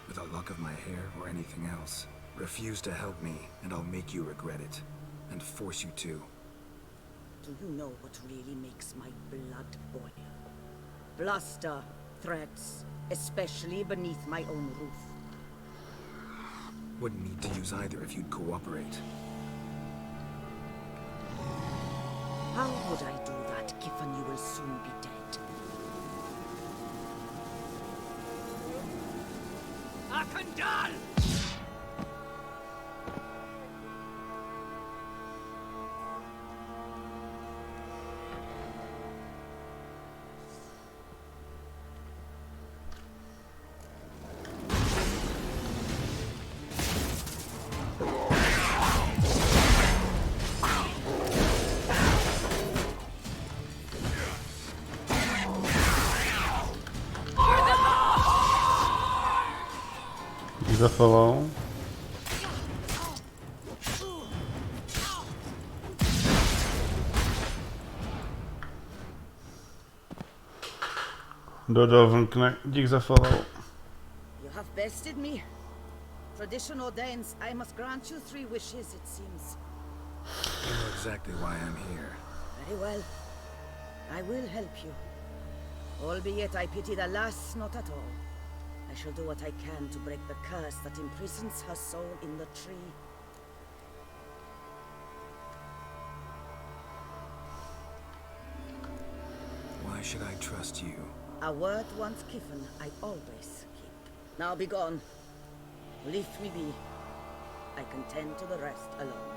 with a lock of my hair or anything else. Refuse to help me, and I'll make you regret it, and force you to. Do you know what really makes my blood boil? Bluster, threats, especially beneath my own roof. Wouldn't need to use either if you'd cooperate. How would I do that, given you will soon be dead? Akandal! Za follow. Dodal vlkne, dík za follow. You have bested me. Tradition ordains I must grant you 3 wishes, it seems. You know exactly why I'm here. Very well. I will help you. Albeit I pity the lass not at all. I shall do what I can to break the curse that imprisons her soul in the tree. Why should I trust you? A word once given, I always keep. Now be gone. Leave me be. I can tend to the rest alone.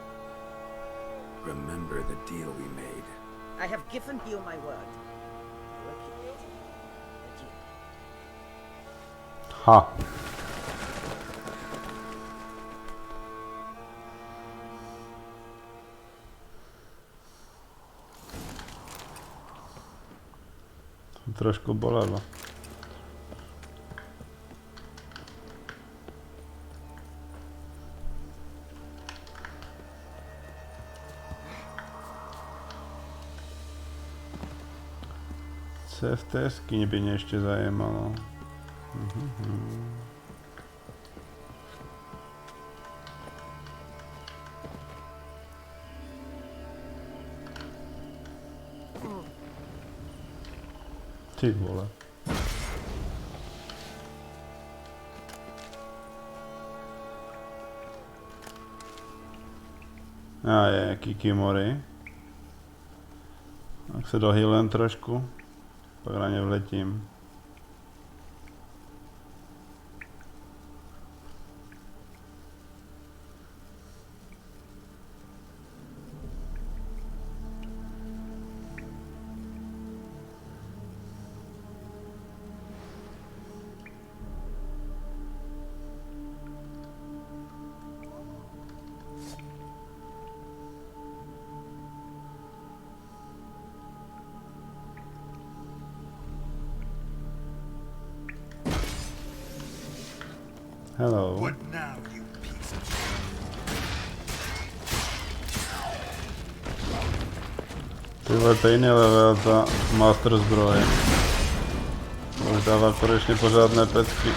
Remember the deal we made. I have given you my word. I will keep it. Adieu. Ha. Trošku bolelo. Co je v té jeskyni, by mě ještě zajímalo. Ty vole. A je, Kikimori. Tak se dohýlem trošku. Pak na ně vletím. Hello. What now, you piece of shit? Tyhle stejný level za master zbroje. Už dává konečně pořádné pecky.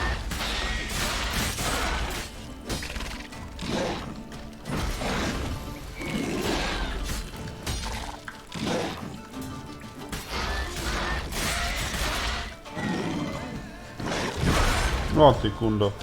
No ty kundo.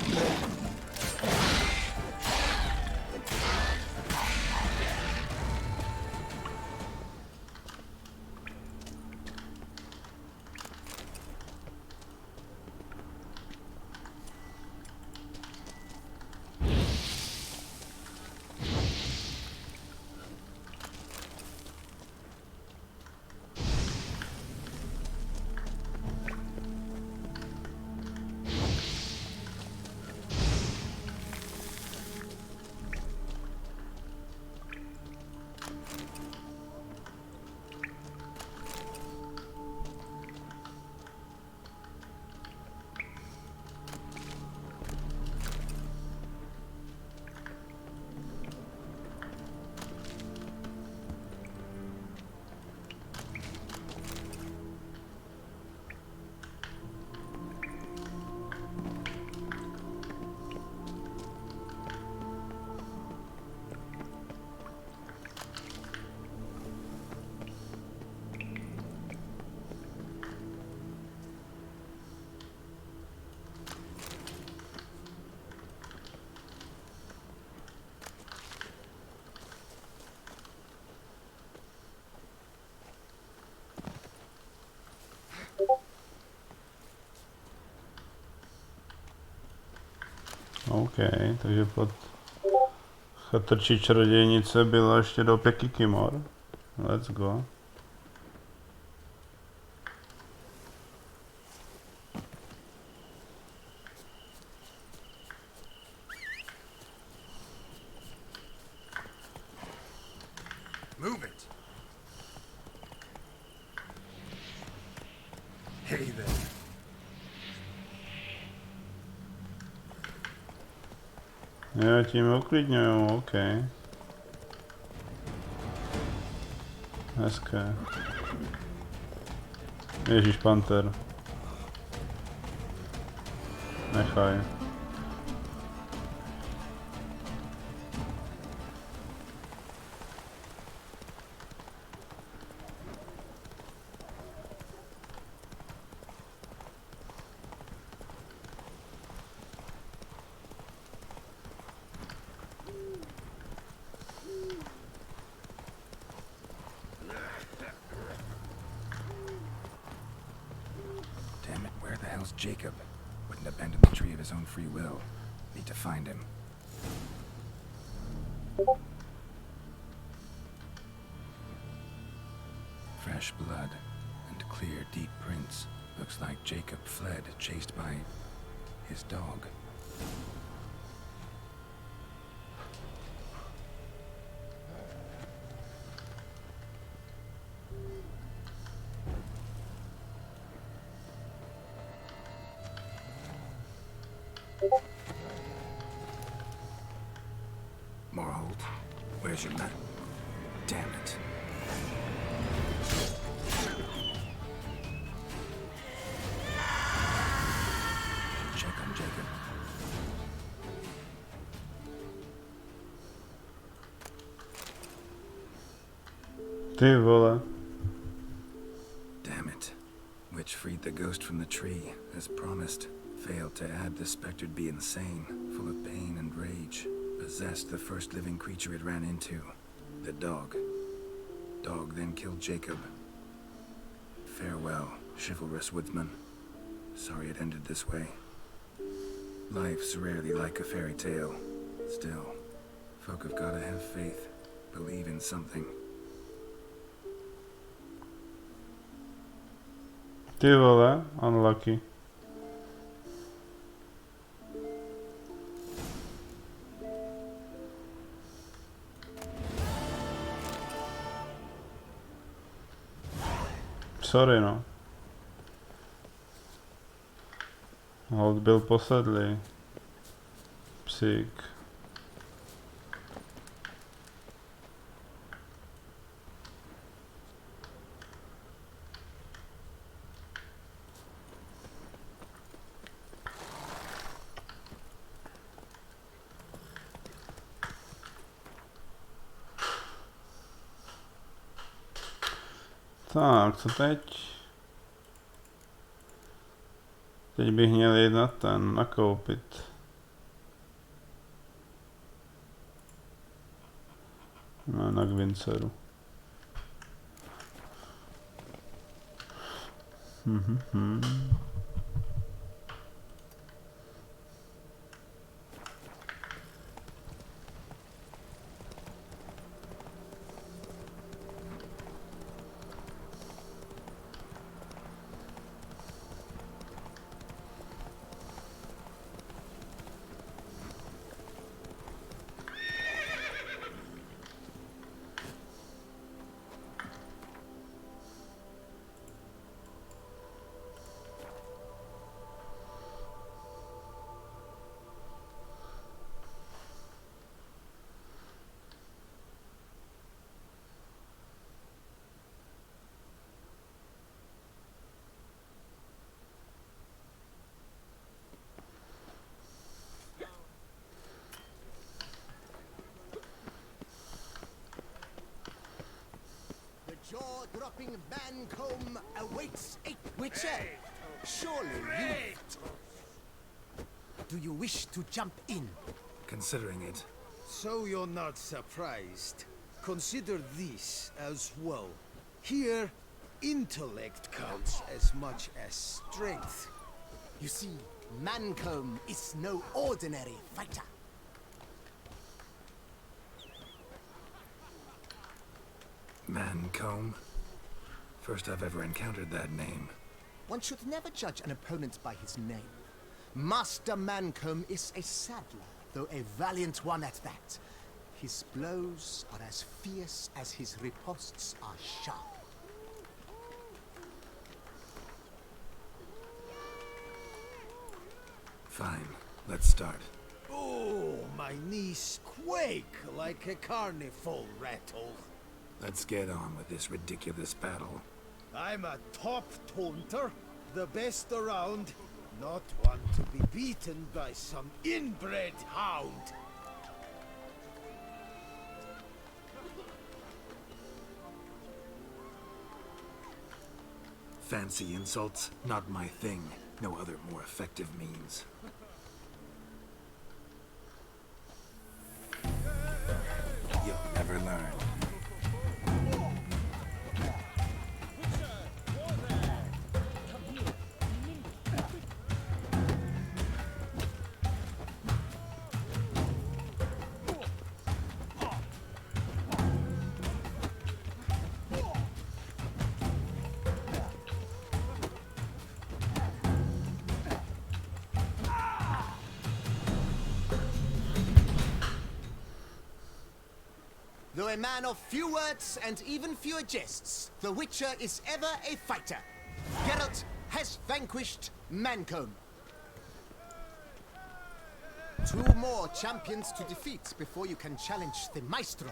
OK, takže pod chatrčí čarodějnice byla ještě do Kikimor. Let's go. Move it. Hey there. Já tím uklidňuju, OK. Hezké. Ježíš, panter. Nechaj. hell's Jacob? Wouldn't abandon the tree of his own free will. Need to find him. Fresh blood and clear, deep prints. Looks like Jacob fled, chased by his dog. Morholt, where's your man? Damn it. Check on Jacob. Ty vole. Damn it. Witch freed the ghost from the tree, as promised. Failed to add the spectered be insane, full of pain and rage. Possessed the first living creature it ran into. The dog. Dog then killed Jacob. Farewell, chivalrous woodsman. Sorry it ended this way. Life's rarely like a fairy tale. Still, folk have gotta have faith. Believe in something. Ty vole, unlucky. Sorry, no. Hold byl posedlý. Psík. Tak, co teď? Teď bych měl jít na ten, nakoupit. No, na Gwynceru. Jaw-dropping Mancomb awaits a Witcher. Surely you... Do you wish to jump in? Considering it. So you're not surprised. Consider this as well. Here, intellect counts as much as strength. You see, Mancomb is no ordinary fighter. Mancomb? First I've ever encountered that name. One should never judge an opponent by his name. Master Mancomb is a saddler, though a valiant one at that. His blows are as fierce as his riposts are sharp. Fine, let's start. Oh, my knees quake like a carnival rattle. Let's get on with this ridiculous battle. I'm a top taunter, the best around, not one to be beaten by some inbred hound. Fancy insults? Not my thing. No other more effective means. You'll never learn. Though a man of few words and even fewer jests, the Witcher is ever a fighter. Geralt has vanquished Mancomb. 2 more champions to defeat before you can challenge the Maestro.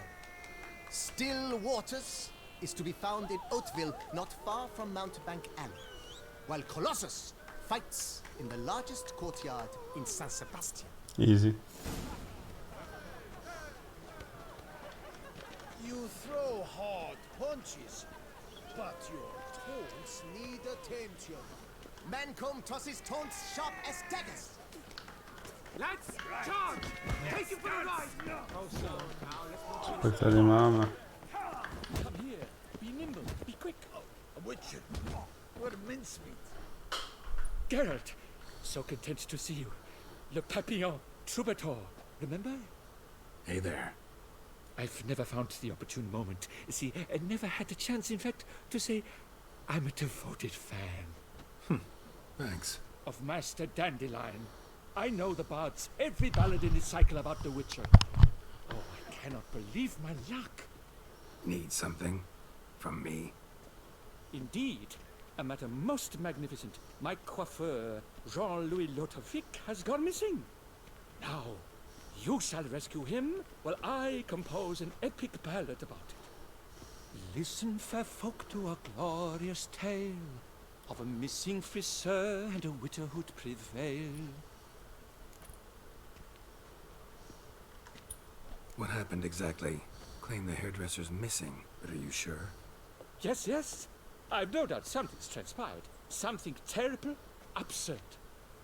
Still Waters is to be found in Oatville, not far from Mountebank Alley, while Colossus fights in the largest courtyard in San Sebastian. Easy. You throw hard punches, but your taunts need attention. Mancomb tosses taunts sharp as daggers. Lads, charge! Take you for a ride! Tak tady máme. Come here. Be nimble. Be quick. A witcher. What a mincemeat. Geralt, so content to see you. Le Papillon, troubadour. Remember? Hey there. I've never found the opportune moment. See, I never had the chance, in fact, to say I'm a devoted fan. Thanks. Of Master Dandelion. I know the bards, every ballad in this cycle about the Witcher. Oh, I cannot believe my luck. Need something? From me? Indeed, a matter most magnificent. My coiffeur, Jean-Louis Lotovic, has gone missing. Now, you shall rescue him while I compose an epic ballad about it. Listen, fair folk, to a glorious tale of a missing friseur and a widowhood prevail. What happened exactly? Claim the hairdresser's missing, but are you sure? Yes, yes. I've no doubt something's transpired. Something terrible, absurd.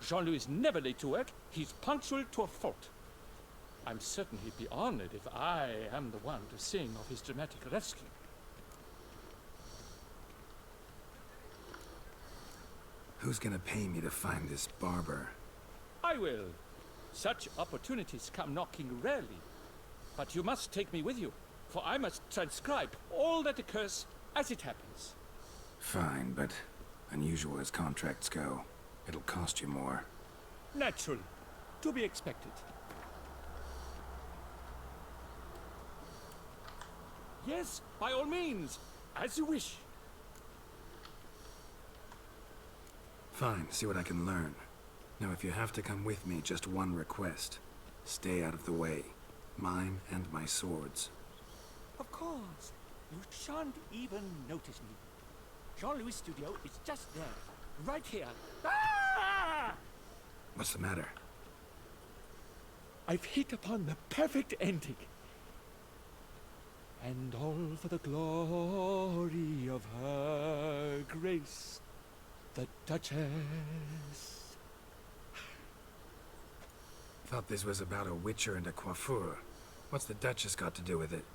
Jean-Louis is never late to work. He's punctual to a fault. I'm certain he'd be honored if I am the one to sing of his dramatic rescue. Who's gonna pay me to find this barber? I will. Such opportunities come knocking rarely. But you must take me with you, for I must transcribe all that occurs as it happens. Fine, but unusual as contracts go, it'll cost you more. Naturally. To be expected. Yes, by all means. As you wish. Fine, see what I can learn. Now, if you have to come with me, just one request. Stay out of the way. Mine and my swords. Of course. You shan't even notice me. Jean-Louis' studio is just there. Right here. Ah! What's the matter? I've hit upon the perfect ending. And all for the glory of her grace, the Duchess. Thought this was about a witcher and a coiffeur. What's the Duchess got to do with it?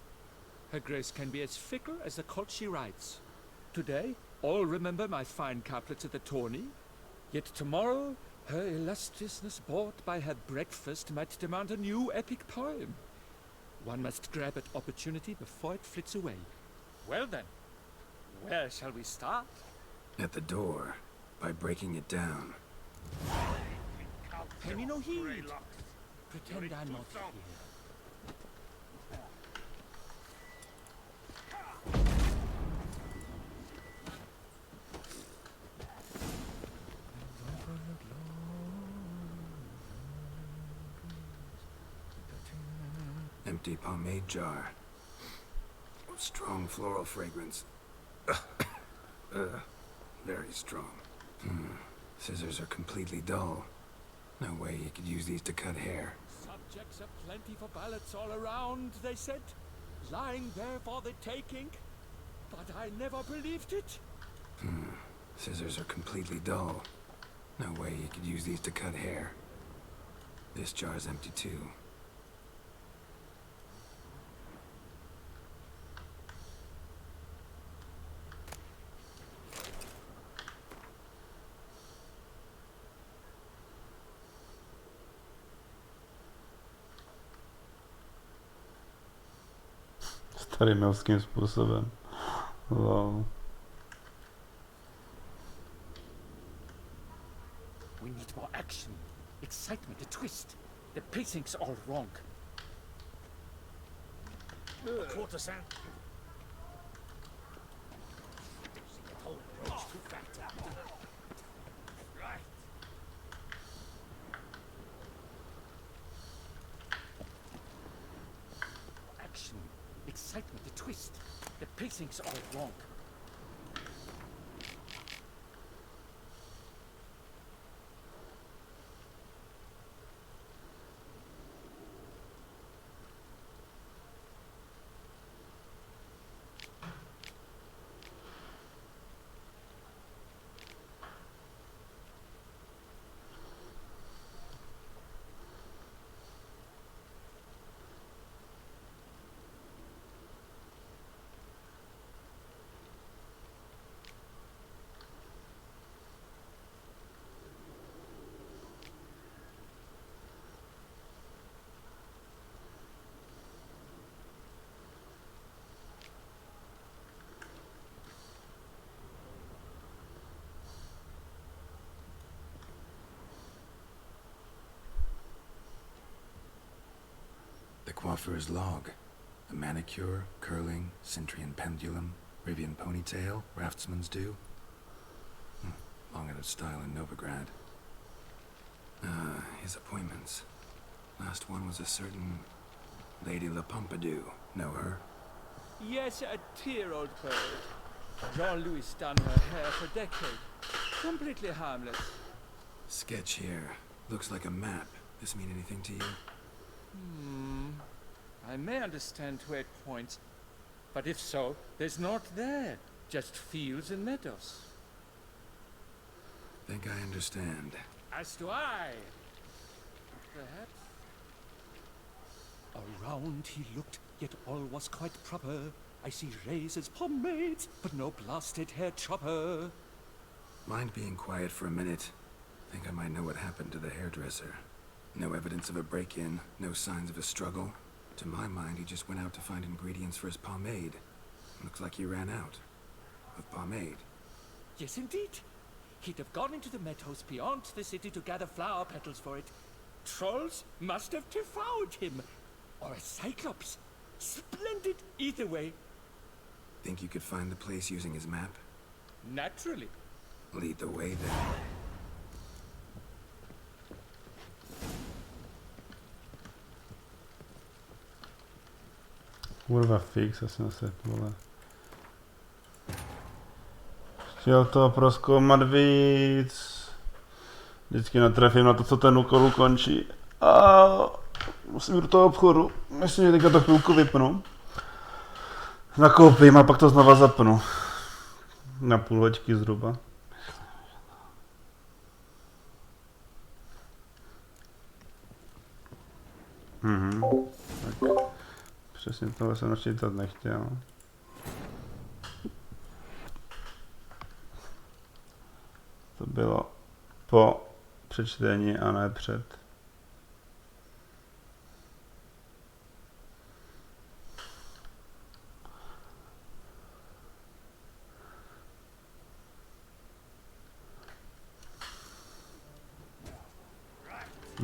Her grace can be as fickle as the colt she rides. Today, all remember my fine couplets at the tourney. Yet tomorrow, her illustriousness bought by her breakfast might demand a new epic poem. One must grab at opportunity before it flits away. Well then, where shall we start? At the door, by breaking it down. Pay me no heed. Pretend I'm not here. Empty pomade jar. Strong floral fragrance. Very strong. Scissors are completely dull. No way you could use these to cut hair. Subjects are plenty for ballots all around, they said. Lying there for the taking. But I never believed it. Scissors are completely dull. No way you could use these to cut hair. This jar's empty too. Starým elským způsobem. Wow. We need more action, excitement, a twist. The pacing's all wrong. A quarter cent. Oh, it's too fat. Right. Action, excitement, the twist. The pacing's all wrong. The coiffeur's log. A manicure, curling, Centrian pendulum, Rivian ponytail, raftsman's due. Long out of style in Novigrad. His appointments. Last one was a certain Lady La Pompadour. Know her? Yes, a dear old bird. Jean-Louis done her hair for decades. Completely harmless. Sketch here. Looks like a map. This mean anything to you? I may understand where it points, but if so, there's not there. Just fields and meadows. Think I understand. As do I. Perhaps. Around he looked, yet all was quite proper. I see razors, pomades, but no blasted hair chopper. Mind being quiet for a minute? Think I might know what happened to the hairdresser. No evidence of a break-in, no signs of a struggle. To my mind, he just went out to find ingredients for his pomade. Looks like he ran out of pomade. Yes, indeed. He'd have gone into the meadows beyond the city to gather flower petals for it. Trolls must have devoured him. Or a cyclops. Splendid either way. Think you could find the place using his map? Naturally. Lead the way then. Kurva fix, asi se, vole. Chtěl to prozkoumat víc. Vždycky natrefím na to, co ten úkol ukončí. A musím jít do toho obchodu. Myslím, že teďka to chvilku vypnu. Nakoupím a pak to znova zapnu. Na půl hoďky zhruba. Tak. Přesně tohle jsem načítat nechtěl. To bylo po přečtení a ne před.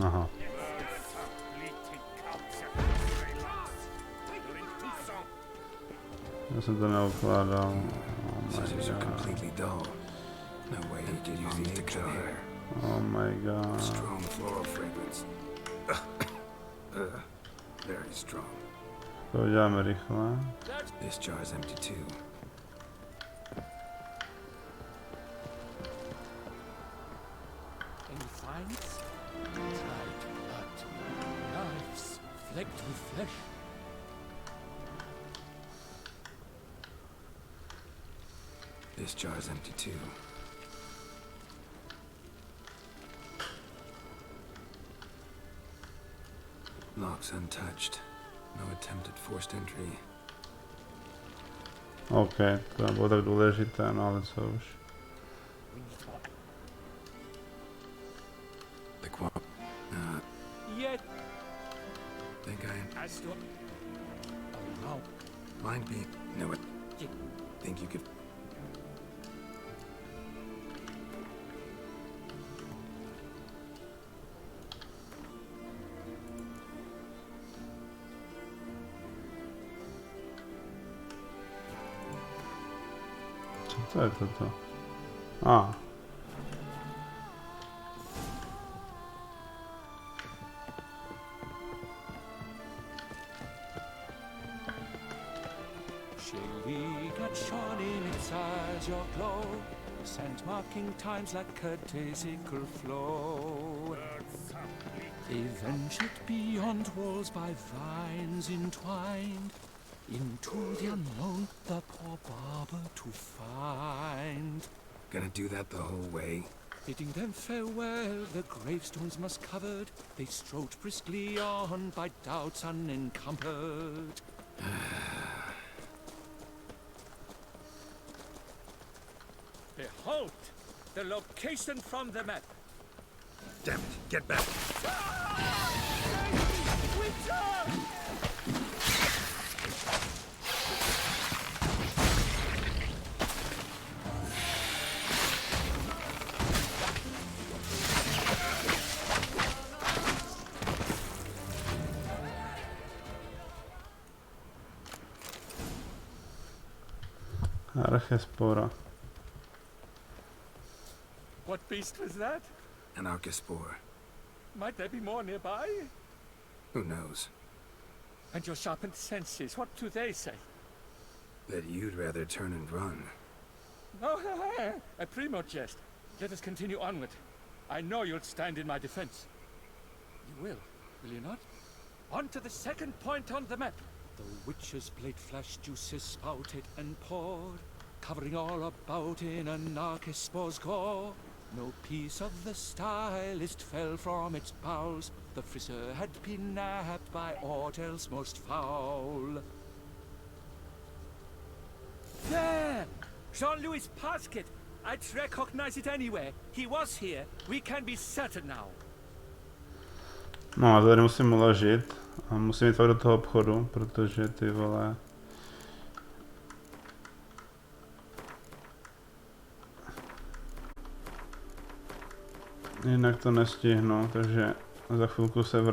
Aha. Já jsem to neukládal. Scissors are completely dull. No way you could use these to cut hair. Oh my god. Strong floral fragrance. Very strong. To uděláme rychle. This jar is empty too. Any finds? Dried blood. Knives flecked with flesh. This jar is empty too. Locks untouched. No attempt at forced entry. OK, to nebylo tak důležité, no ale co už. The quap. Yet. Think I As to. Oh no. mind being. No, it. Yet. Think you could. Co je toto? A. Shady got shone in its eyes your glow, sand marking times like a daisical flow. They ventured beyond walls by vines entwined, into the unknown the poor barber to find. Gonna do that the whole way? Bidding them farewell, the gravestones moss covered, they strode briskly on by doubts unencumbered. Behold, the location from the map. Damn it, get back! Archespora. What beast was that? An Archespore. Might there be more nearby? Who knows? And your sharpened senses, what do they say? That you'd rather turn and run. Oh, a primo jest. Let us continue onward. I know you'll stand in my defense. You will you not? On to the second point on the map. The witch's blade flash juices spouted and poured, covering all about in an Archespor's gore. No piece of the stylist fell from its bowels. The friseur had been nabbed by aught else most foul. There! Jean-Louis' Pasket! I'd recognize it anywhere. He was here. We can be certain now. No a tady musím uložit a musím jít fakt do toho obchodu, protože ty vole... Jinak to nestihnu, takže za chvilku se vrátím.